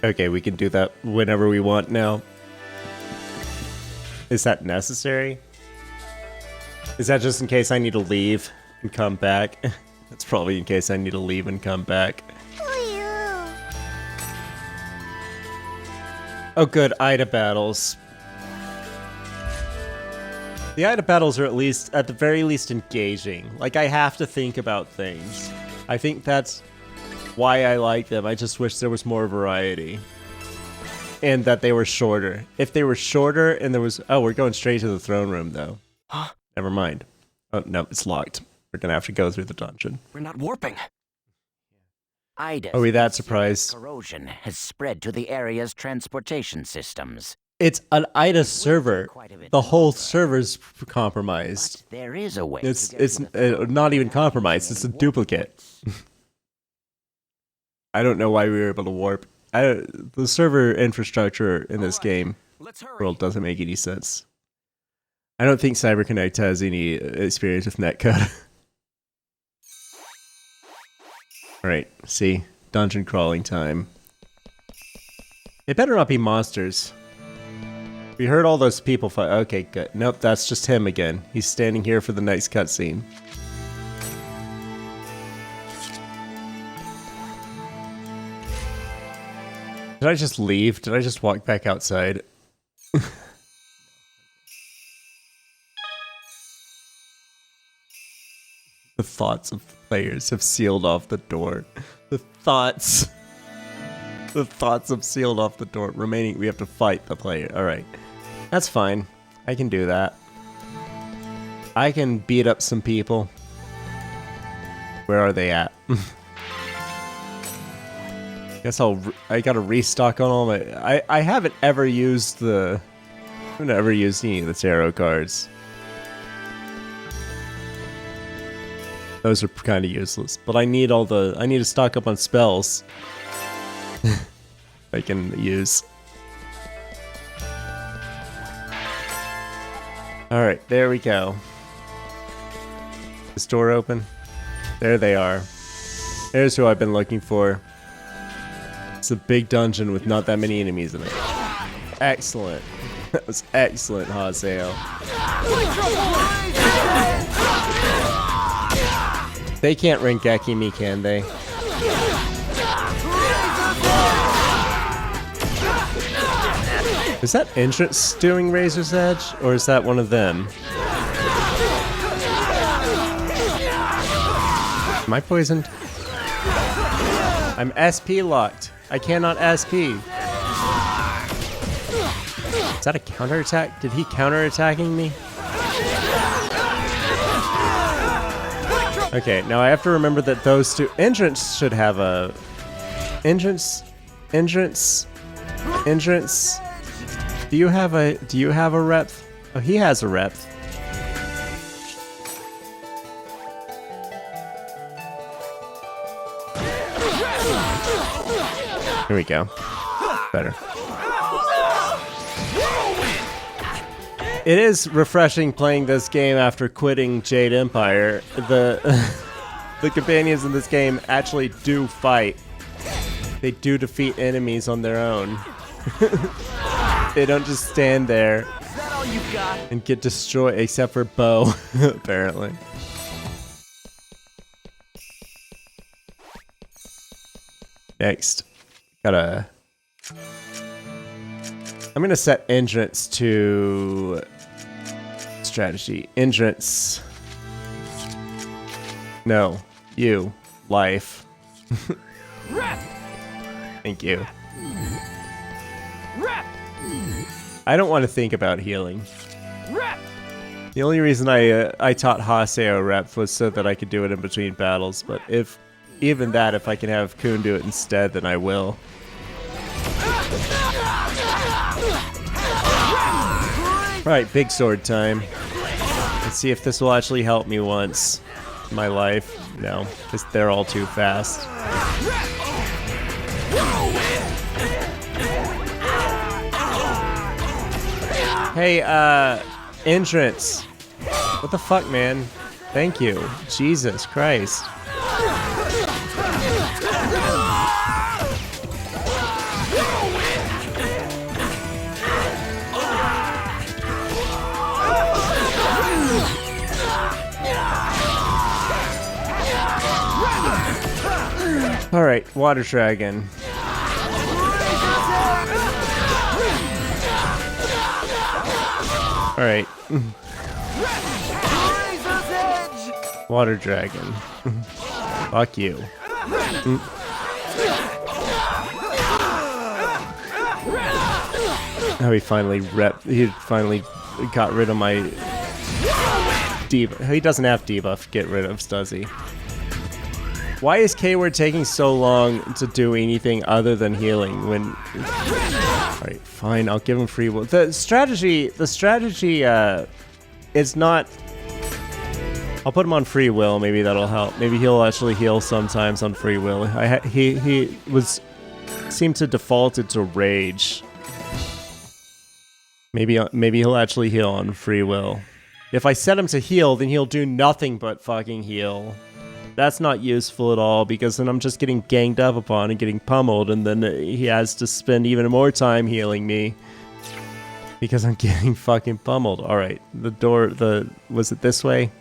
Okay, we can do that whenever we want now. Is that necessary? Is that just in case I need to leave and come back? That's probably in case I need to leave and come back. Oh good, Ida battles. The Ida battles are at the very least engaging. Like, I have to think about things. I think that's why I like them. I just wish there was more variety. And that they were shorter. If they were shorter and there was... Oh, we're going straight to the throne room, though. Huh? Never mind. Oh, no, it's locked. We're gonna have to go through the dungeon. We're not warping. Ida's Are we that surprised? corrosion has spread to the area's transportation systems. It's an Ida server. The whole server's compromised. But there is a way. It's not even compromised. It's a duplicate. I don't know why we were able to warp. The server infrastructure in this game world doesn't make any sense. I don't think CyberConnect has any experience with netcode. Alright, see? Dungeon crawling time. It better not be monsters. We heard all those people fight. Okay, good. Nope, that's just him again. He's standing here for the next cutscene. Did I just leave? Did I just walk back outside? The thoughts of players have sealed off the door. The thoughts have sealed off the door. Remaining, we have to fight the player. Alright. That's fine. I can do that. I can beat up some people. Where are they at? Guess I gotta restock on all my... I haven't ever used the... I've never used any of the tarot cards. Those are kind of useless. But I need all the... I need to stock up on spells. I can use. Alright, there we go. Is this door open? There they are. There's who I've been looking for. It's a big dungeon with not that many enemies in it. Excellent. That was excellent, Haseo. They can't Rengeki me, can they? Is that entrance doing Razor's Edge? Or is that one of them? Am I poisoned? I'm SP locked. I cannot SP. Is that a counterattack? Did he counterattacking me? Okay, now I have to remember that those two entrance should have a entrance. Do you have a rep? Oh, he has a rep. Here we go. Better. It is refreshing playing this game after quitting Jade Empire. The companions in this game actually do fight. They do defeat enemies on their own. They don't just stand there and get destroyed, except for Bo, apparently. Next, I'm gonna set entrance to strategy. Entrance. No, you. Life. Thank you. I don't want to think about healing. The only reason I taught Haseo rep was so that I could do it in between battles, but if I can have Kun do it instead, then I will. Alright, big sword time. Let's see if this will actually help me once in my life. No, because they're all too fast. Hey, entrance. What the fuck, man? Thank you. Jesus Christ. Alright, water dragon. Alright. Water dragon. Fuck you. Oh, he finally got rid of my debuff. He doesn't have debuff get rid of, does he? Why is K-Word taking so long to do anything other than healing when... Alright, fine, I'll give him free will. The strategy is not... I'll put him on free will, maybe that'll help. Maybe he'll actually heal sometimes on free will. He seemed to default into rage. Maybe he'll actually heal on free will. If I set him to heal, then he'll do nothing but fucking heal. That's not useful at all, because then I'm just getting ganged up upon and getting pummeled, and then he has to spend even more time healing me. Because I'm getting fucking pummeled. Alright, was it this way?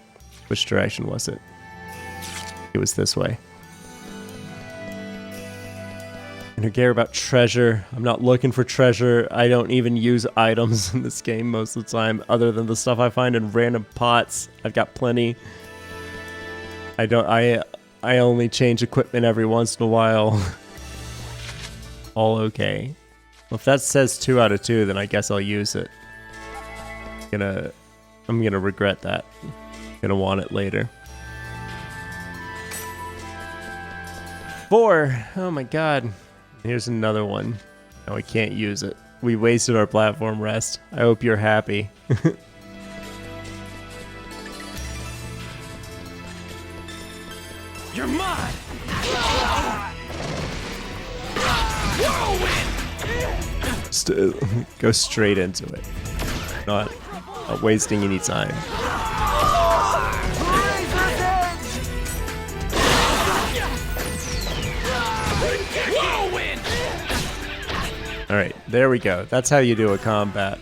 Which direction was it? It was this way. I don't care about treasure. I'm not looking for treasure. I don't even use items in this game most of the time, other than the stuff I find in random pots. I've got plenty. I only change equipment every once in a while. All okay. Well, if that says 2 out of 2, then I guess I'll use it. I'm gonna regret that. Gonna want it later. 4. Oh my god. Here's another one. No, I can't use it. We wasted our platform rest. I hope you're happy. You're mine! Go straight into it. Not wasting any time. Alright, there we go. That's how you do a combat.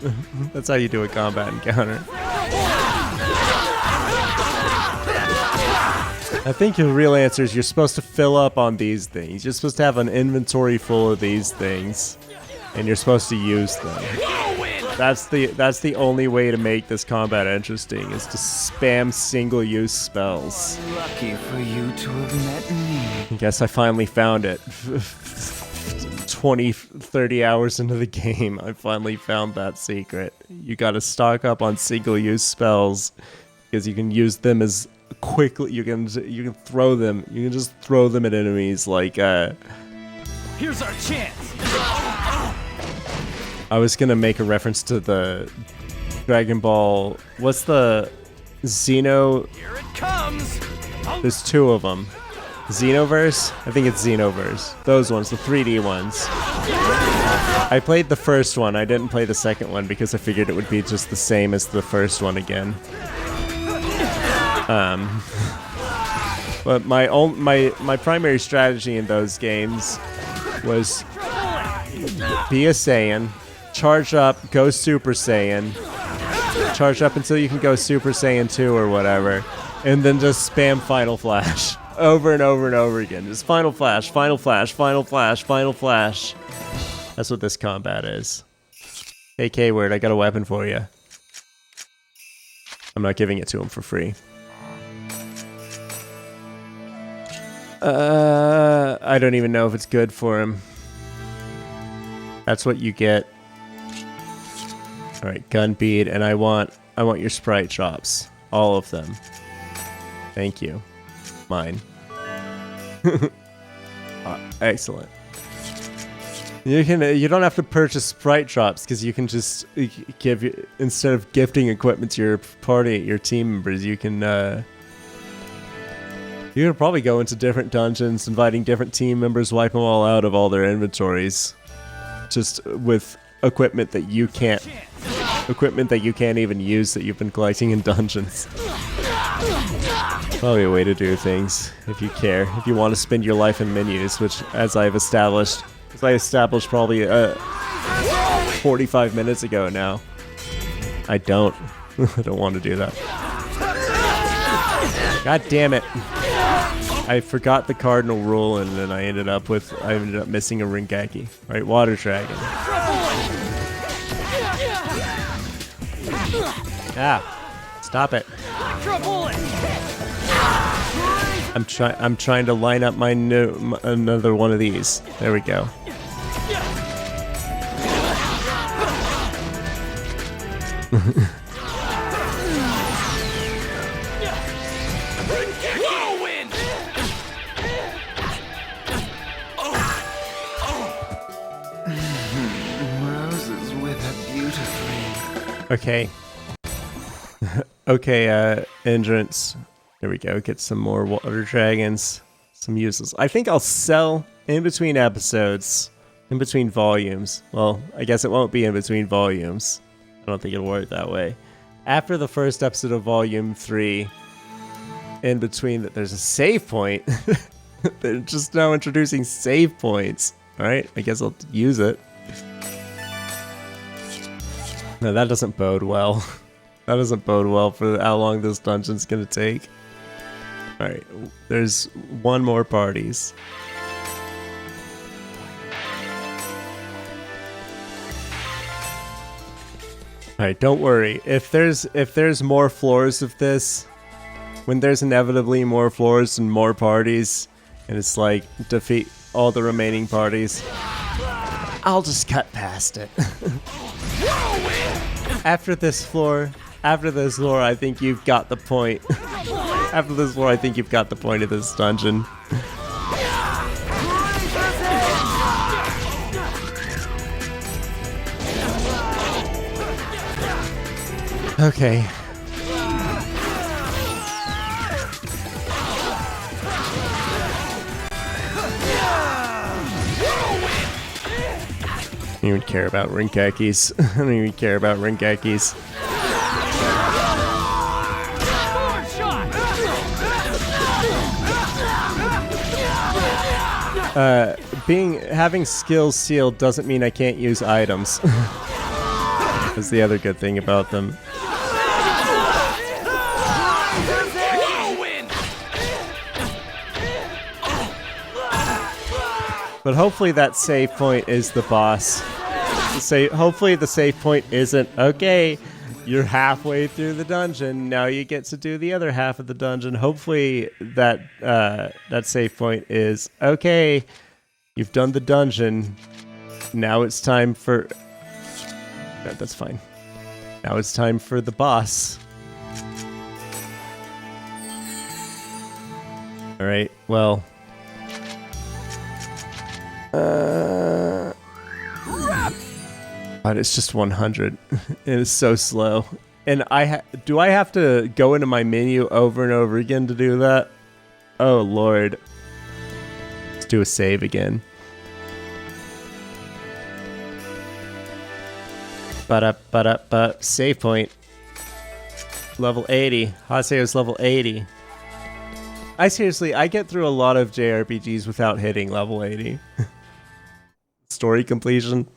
That's how you do a combat encounter. I think the real answer is you're supposed to fill up on these things. You're supposed to have an inventory full of these things, and you're supposed to use them. That's the only way to make this combat interesting, is to spam single-use spells. Lucky for you to have met me. I guess I finally found it. 20-30 hours into the game, I finally found that secret. You gotta stock up on single-use spells, because you can use them as quickly. You can throw them. You can just throw them at enemies like. Here's our chance. I was gonna make a reference to the Dragon Ball. What's the Xeno? Here it comes. There's 2 of them. Xenoverse? I think it's Xenoverse. Those ones, the 3D ones. I played the first one. I didn't play the second one because I figured it would be just the same as the first one again. But my primary strategy in those games was be a Saiyan, charge up, go Super Saiyan, charge up until you can go Super Saiyan 2 or whatever, and then just spam Final Flash over and over and over again. Just Final Flash, Final Flash, Final Flash, Final Flash. That's what this combat is. Hey K-Word, I got a weapon for you. I'm not giving it to him for free. I don't even know if it's good for him. That's what you get. Alright, gun bead, and I want your sprite drops. All of them. Thank you. Mine. Excellent. You don't have to purchase sprite drops, because you can just give, instead of gifting equipment to your party, your team members, you can probably go into different dungeons, inviting different team members, wipe them all out of all their inventories, just with equipment that you can't even use that you've been collecting in dungeons. Probably a way to do things, if you care. If you want to spend your life in menus, which, as I established probably 45 minutes ago now. I don't. I don't want to do that. God damn it. I forgot the cardinal rule, and then I ended up missing a Ringeki. Right, water dragon. Ah, stop it. I'm trying to line up another one of these. There we go. Roses wither beautifully. Okay. Okay, entrance. There we go. Get some more water dragons. Some uses. I think I'll sell in between episodes. In between volumes. Well, I guess it won't be in between volumes. I don't think it'll work that way. After the first episode of Volume 3, in between that, there's a save point. They're just now introducing save points. Alright, I guess I'll use it. No, that doesn't bode well. That doesn't bode well for how long this dungeon's gonna take. Alright, there's one more parties. Alright, don't worry. If there's more floors of this, when there's inevitably more floors and more parties, and it's like defeat all the remaining parties, I'll just cut past it. After this floor, I think you've got the point. After this floor, I think you've got the point of this dungeon. Okay. I don't even care about Ringekis. I don't even care about Ringekis. Having skills sealed doesn't mean I can't use items. That's the other good thing about them. But hopefully that save point is the boss. Hopefully the save point isn't, okay, you're halfway through the dungeon, now you get to do the other half of the dungeon. Hopefully that save point is, okay, you've done the dungeon, now it's time for... No, that's fine. Now it's time for the boss. Alright, well... God, it's just 100. It is so slow. And do I have to go into my menu over and over again to do that? Oh lord. Let's do a save again. Save point. Level 80. Haseo's level 80. I get through a lot of JRPGs without hitting level 80. Story completion.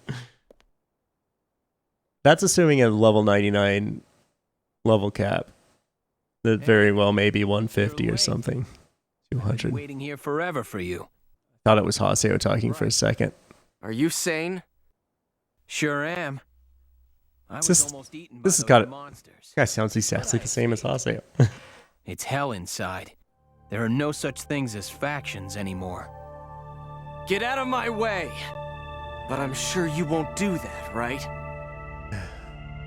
That's assuming a level 99 level cap. That very well may be 150 or something. 200. Waiting here forever for you. Thought it was Haseo talking for a second. Are you sane? Sure am. I was almost eaten by This has got it. monsters. This guy sounds exactly the same as Haseo. It's hell inside. There are no such things as factions anymore. Get out of my way! But I'm sure you won't do that, right?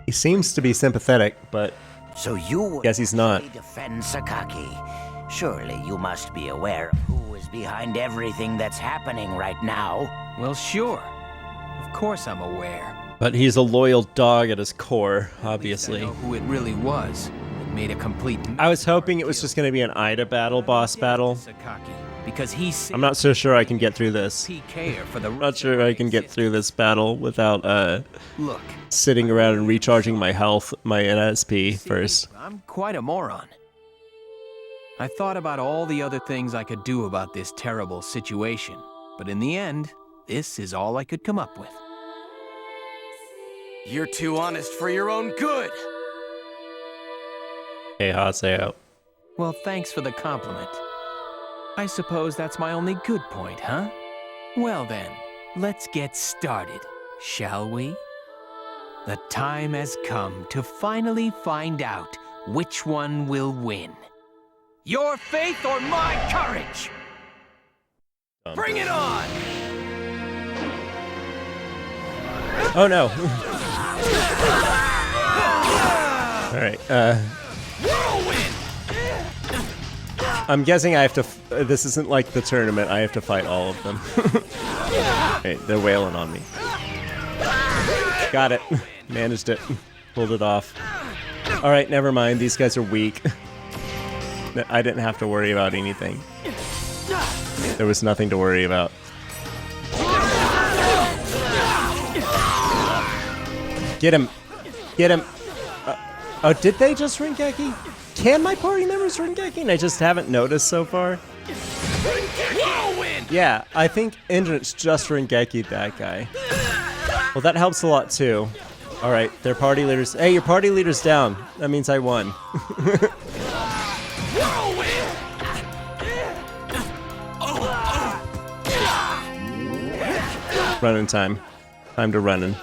He seems to be sympathetic, but So you guess he's not. defend Sakaki. Surely you must be aware of who is behind everything that's happening right now. Well, sure. Of course I'm aware. But he's a loyal dog at his core, obviously. I know who it really was. It made a complete... I was hoping it was just going to be an Ida battle, boss battle. Sakaki, because he's... I'm not so sure I can get through this. PK for the I'm not sure I can get through this battle without Look, sitting around and recharging my health, my NSP first. I'm quite a moron. I thought about all the other things I could do about this terrible situation, but in the end, this is all I could come up with. You're too honest for your own good! Hey, Haseo. Well, thanks for the compliment. I suppose that's my only good point, huh? Well then, let's get started, shall we? The time has come to finally find out which one will win. Your faith or my courage? Bring it on! Oh no. Alright, I'm guessing I have to. This isn't like the tournament. I have to fight all of them. Hey, they're wailing on me. Got it. Managed it. Pulled it off. Alright, never mind. These guys are weak. I didn't have to worry about anything. There was nothing to worry about. Get him. Get him. Oh, did they just Ringeki? Can my party members Ringeki? I just haven't noticed so far. Yeah, I think Endrance just Ringeki that guy. Well, that helps a lot too. Alright, their party leaders. Hey, your party leader's down. That means I won. Running time. Time to running.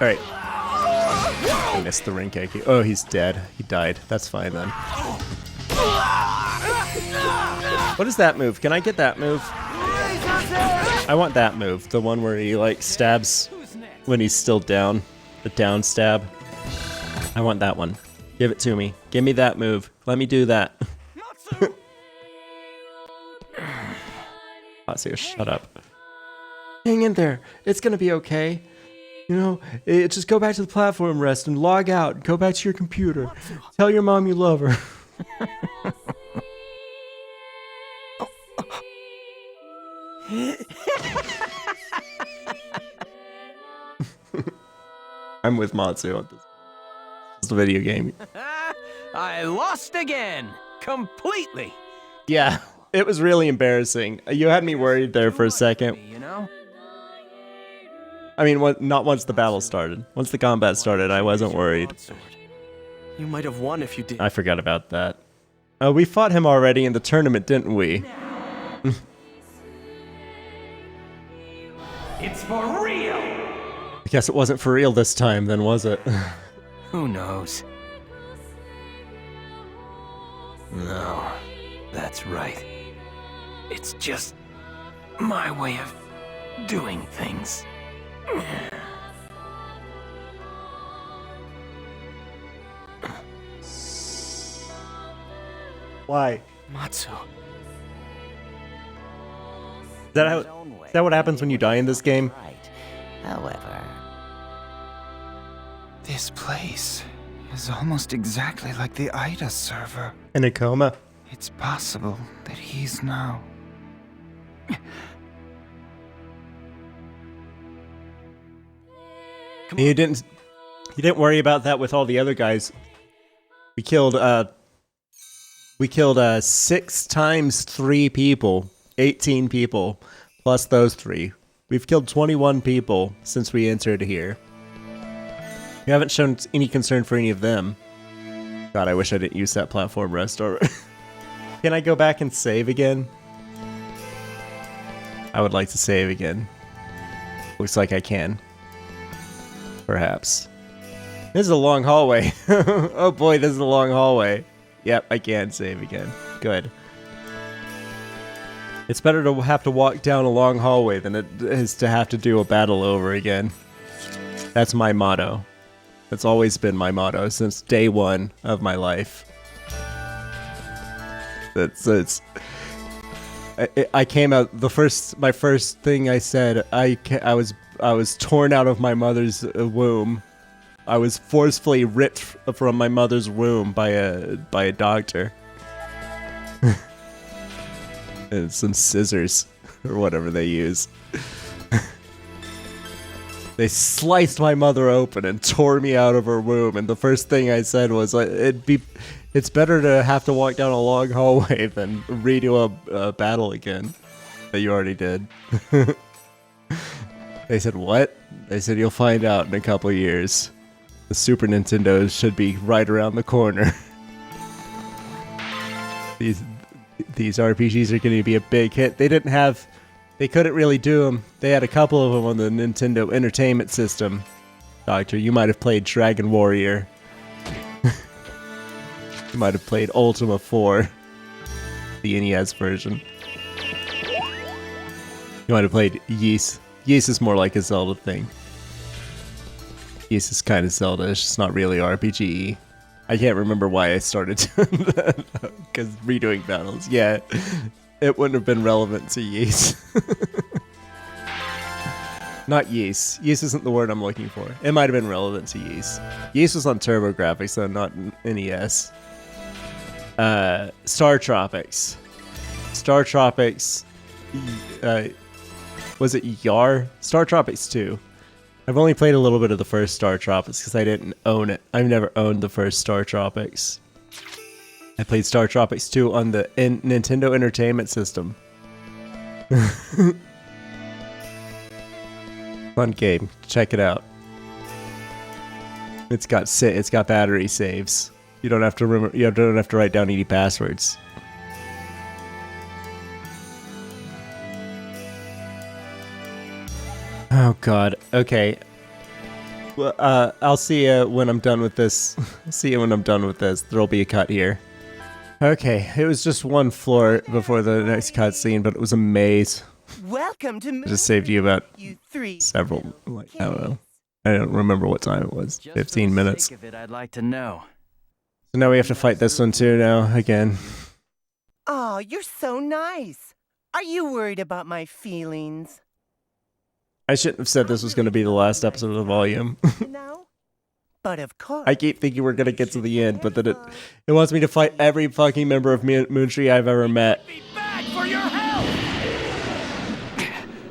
Alright. I missed the Ringeki. Oh, he's dead. He died. That's fine then. What is that move? Can I get that move? I want that move. The one where he, like, stabs when he's still down. The down stab. I want that one. Give it to me. Give me that move. Let me do that. Matsuo, shut up. Hang in there. It's gonna be okay. You know, just go back to the platform rest and log out. Go back to your computer. Tell your mom you love her. I'm with Matsu on this. It's a video game. I lost again. Completely. Yeah, it was really embarrassing. You had me worried there for a second. You know? I mean, not once the battle started. Once the combat started, I wasn't worried. You might have won if you did. I forgot about that. We fought him already in the tournament, didn't we? It's for real! I guess it wasn't for real this time, then, was it? Who knows? No, that's right. It's just my way of doing things. Why? Matsu. Is that what happens when you die in this game? Right. However, This place is almost exactly like the Ida server. In a coma? It's possible that he's now... You didn't worry about that with all the other guys. We killed 6 times 3 people, 18 people, plus those 3. We've killed 21 people since we entered here. We haven't shown any concern for any of them. God, I wish I didn't use that platform rest already. Can I go back and save again? I would like to save again. Looks like I can. Perhaps. This is a long hallway. Oh boy, this is a long hallway. Yep, I can save again. Good. It's better to have to walk down a long hallway than it is to have to do a battle over again. That's my motto. That's always been my motto since day one of my life. I came out my first thing I said. I was torn out of my mother's womb. I was forcefully ripped from my mother's womb by a doctor. And some scissors or whatever they use. They sliced my mother open and tore me out of her womb, and the first thing I said was, it's better to have to walk down a long hallway than redo a battle again that you already did. They said, what? They said, you'll find out in a couple years. The Super Nintendo should be right around the corner. These RPGs are going to be a big hit. They couldn't really do them. They had a couple of them on the Nintendo Entertainment System. Doctor, you might have played Dragon Warrior. You might have played Ultima 4. The NES version. You might have played Ys. Ys is more like a Zelda thing. Ys is kind of Zelda-ish. It's not really RPG. I can't remember why I started doing that. Because redoing battles. Yeah. It wouldn't have been relevant to Ys. Not Ys. Ys isn't the word I'm looking for. It might have been relevant to Ys. Ys was on TurboGrafx, though, not NES. Star Tropics. Star Tropics. Was it Yar? Star Tropics 2. I've only played a little bit of the first Star Tropics because I didn't own it. I've never owned the first Star Tropics. I played Star Tropics 2 on the Nintendo Entertainment System. Fun game. Check it out. It's got battery saves. You don't have to remember. You don't have to write down any passwords. Oh God. Okay. Well, I'll see you when I'm done with this. See you when I'm done with this. There'll be a cut here. Okay. It was just one floor before the next cutscene, but it was a maze. Welcome to I just saved you about several. Like, I don't know. I don't remember what time it was. 15 minutes. Sake of it, I'd like to know. So now we have to fight this one too. Now again. Oh, you're so nice. Are you worried about my feelings? I shouldn't have said this was going to be the last episode of the volume. No? But of course. I keep thinking we're going to get to the end, but then it wants me to fight every fucking member of Moontree I've ever met. Be back for your help!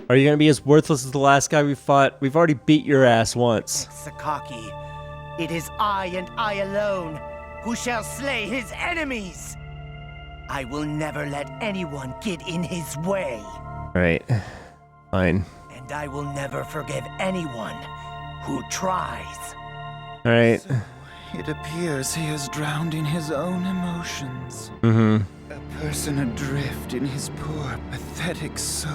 Are you going to be as worthless as the last guy we fought? We've already beat your ass once. Sakaki, it is I and I alone who shall slay his enemies. I will never let anyone get in his way. Right. Fine. And I will never forgive anyone who tries. Alright. So it appears he is drowned in his own emotions. Mm-hmm. A person adrift in his poor, pathetic soul.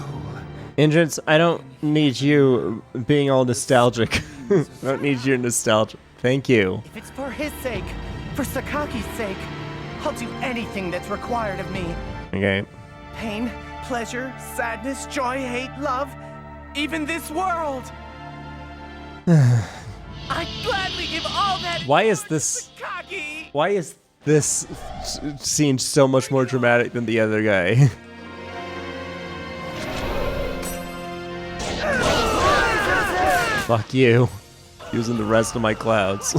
Indrance, I don't need you being all nostalgic. I don't need your nostalgia. Thank you. If it's for his sake, for Sakaki's sake, I'll do anything that's required of me. Okay. Pain, pleasure, sadness, joy, hate, love, even this world. I'd gladly give all that. Why is this? Sakaki! Why is this scene so much more dramatic than the other guy? Fuck you. Using the rest of my clouds.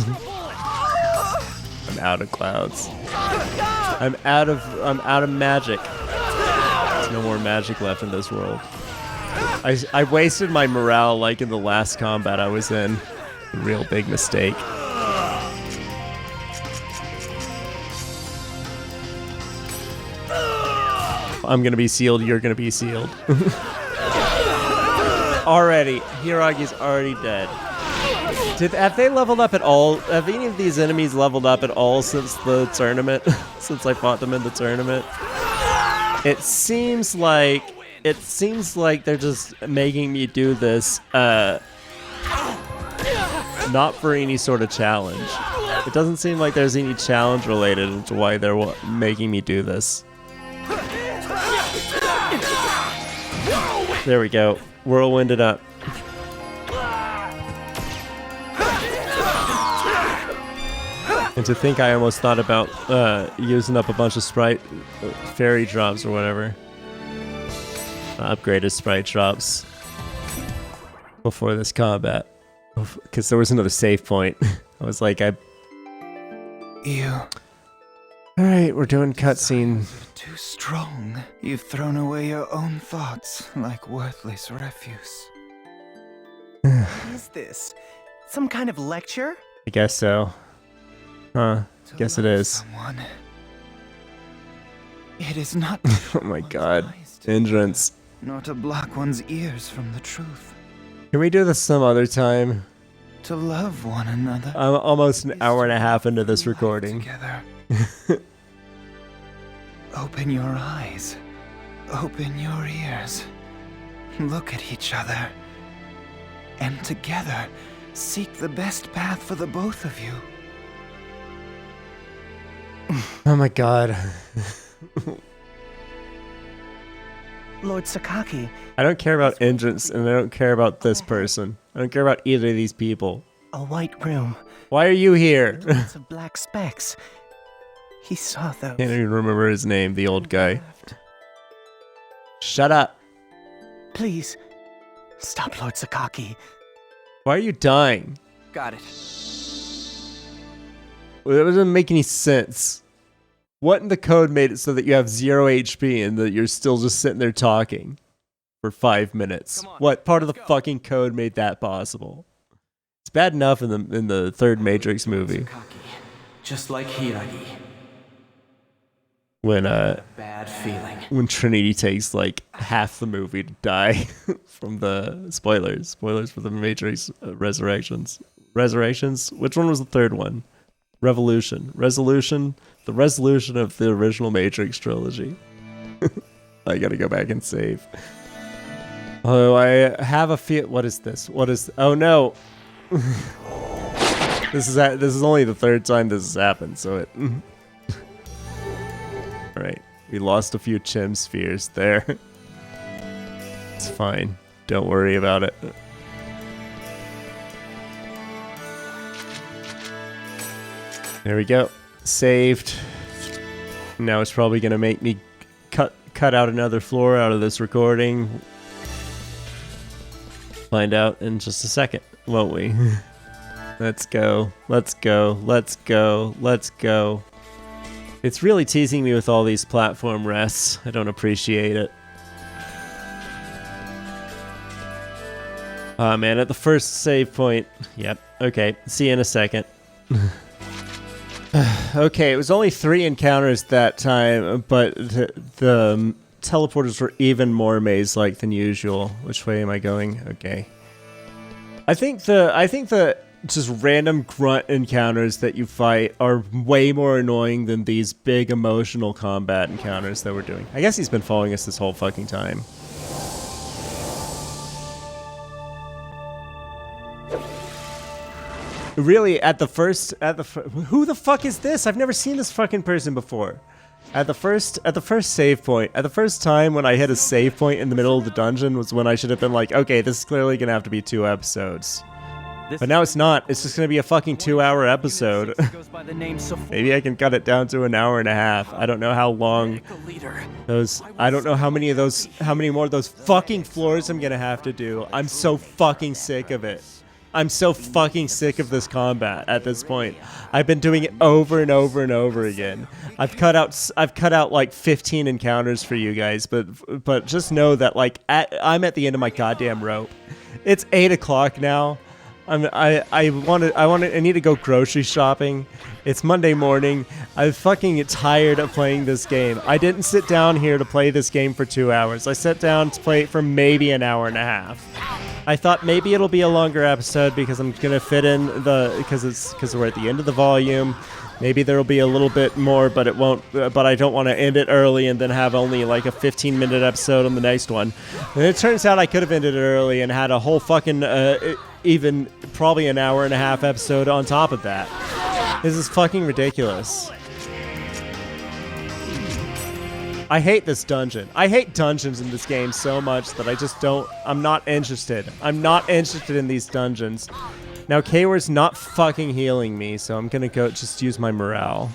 I'm out of clouds. I'm out of magic. There's no more magic left in this world. I wasted my morale like in the last combat I was in. A real big mistake. I'm gonna be sealed, you're gonna be sealed. Already. Hiragi's already dead. Have they leveled up at all? Have any of these enemies leveled up at all since the tournament? Since I fought them in the tournament? It seems like they're just making me do this, not for any sort of challenge. It doesn't seem like there's any challenge related to why they're making me do this. There we go. Whirlwinded up. And to think I almost thought about using up a bunch of sprite fairy drops or whatever. Upgraded sprite drops before this combat. Because there was another save point. I was like, Alright, we're doing cutscene. Too strong. You've thrown away your own thoughts like worthless refuse. What is this? Some kind of lecture? I guess so. Huh. Guess it is. Someone. It is not Oh my god. Entrance. nor to block one's ears from the truth. Can we do this some other time? To love one another. I'm almost an hour and a half into this recording. Together. Open your eyes. Open your ears. Look at each other. And together, seek the best path for the both of you. Oh my god. Lord Sakaki. I don't care about entrance, and I don't care about this person. I don't care about either of these people. A white room. Why are you here? Lots of black specks. He saw those. Can't even remember his name, the old guy. Shut up. Please, stop Lord Sakaki. Why are you dying? Got it. Well, that doesn't make any sense. What in the code made it so that you have 0 HP and that you're still just sitting there talking for 5 minutes? What part of the fucking code made that possible? It's bad enough in the third Matrix movie. Just like Hiragi. When Bad feeling. when Trinity takes like half the movie to die from the spoilers for the Matrix Resurrections. Which one was the third one? Resolution. The resolution of the original Matrix trilogy. I gotta go back and save. Oh, I have a feel. What is this? Oh no. This is only the third time this has happened, so it. All right, we lost a few Chim spheres there. It's fine. Don't worry about it. There we go. Saved. Now it's probably gonna make me cut out another floor out of this recording. Find out in just a second, won't we? Let's go. It's really teasing me with all these platform rests. I don't appreciate it. Ah, man, at the first save point. Yep, okay. See you in a second. Okay, it was only 3 encounters that time, but the teleporters were even more maze-like than usual. Which way am I going? Okay. I think the just random grunt encounters that you fight are way more annoying than these big emotional combat encounters that we're doing. I guess he's been following us this whole fucking time. Really, who the fuck is this? I've never seen this fucking person before. At the first save point, at the first time when I hit a save point in the middle of the dungeon was when I should have been like, okay, this is clearly gonna have to be 2 episodes. But now it's not. It's just gonna be a fucking 2-hour episode. Maybe I can cut it down to an hour and a half. I don't know how long I don't know how many more of those fucking floors I'm gonna have to do. I'm so fucking sick of it. I'm so fucking sick of this combat at this point. I've been doing it over and over and over again. I've cut out like 15 encounters for you guys, but just know that like I'm at the end of my goddamn rope. It's 8 o'clock now. I need to go grocery shopping. It's Monday morning. I'm fucking tired of playing this game. I didn't sit down here to play this game for 2 hours. I sat down to play it for maybe an hour and a half. I thought maybe it'll be a longer episode because I'm gonna fit in because we're at the end of the volume. Maybe there'll be a little bit more, but it won't. But I don't want to end it early and then have only like a 15-minute episode on the next one. And it turns out I could have ended it early and had a whole fucking even probably an hour and a half episode on top of that. This is fucking ridiculous. I hate this dungeon. I hate dungeons in this game so much that I'm not interested. I'm not interested in these dungeons. Now, K-Word's not fucking healing me, so I'm gonna go just use my morale.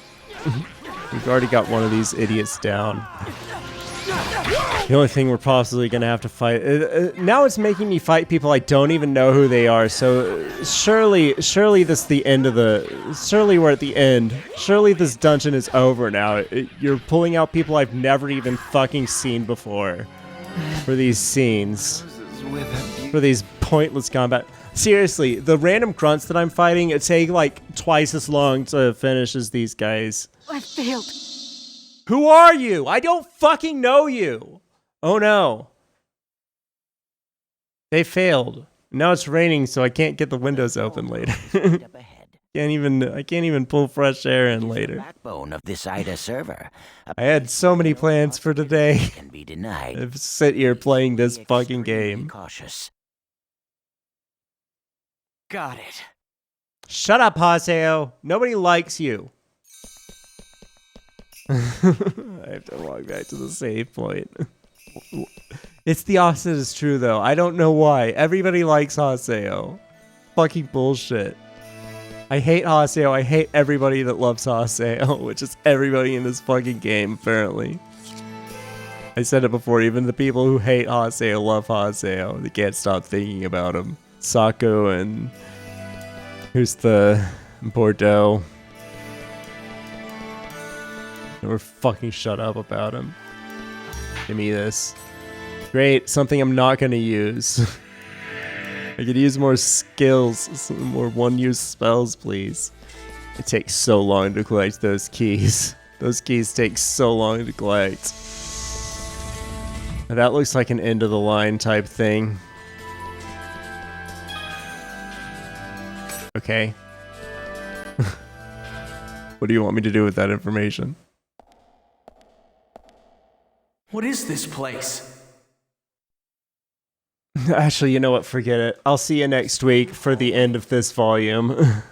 We've already got one of these idiots down. The only thing we're possibly gonna have to fight... now it's making me fight people I don't even know who they are, so surely this is the end of the... Surely we're at the end. Surely this dungeon is over now. You're pulling out people I've never even fucking seen before. For these scenes. For these pointless combat... Seriously, the random grunts that I'm fighting, it take like twice as long to finish as these guys. I failed. Who are you? I don't fucking know you. Oh no. They failed. Now it's raining, so I can't get the windows open later. I can't even pull fresh air in later. Backbone of this Ida server. I had so many plans for today. Can be denied. I sit here playing this fucking game. Cautious. Got it. Shut up, Haseo. Nobody likes you. I have to walk back to the save point. It's the opposite is true, though. I don't know why. Everybody likes Haseo. Fucking bullshit. I hate Haseo. I hate everybody that loves Haseo, which is everybody in this fucking game, apparently. I said it before, even the people who hate Haseo love Haseo. They can't stop thinking about him. Sako and... who's the... Bordeaux. Or fucking shut up about him. Give me this. Great, something I'm not gonna use. I could use more skills, some more one-use spells, please. It takes so long to collect those keys. Those keys take so long to collect. Now that looks like an end-of-the-line type thing. Okay. What do you want me to do with that information? What is this place? Actually, you know what? Forget it. I'll see you next week for the end of this volume.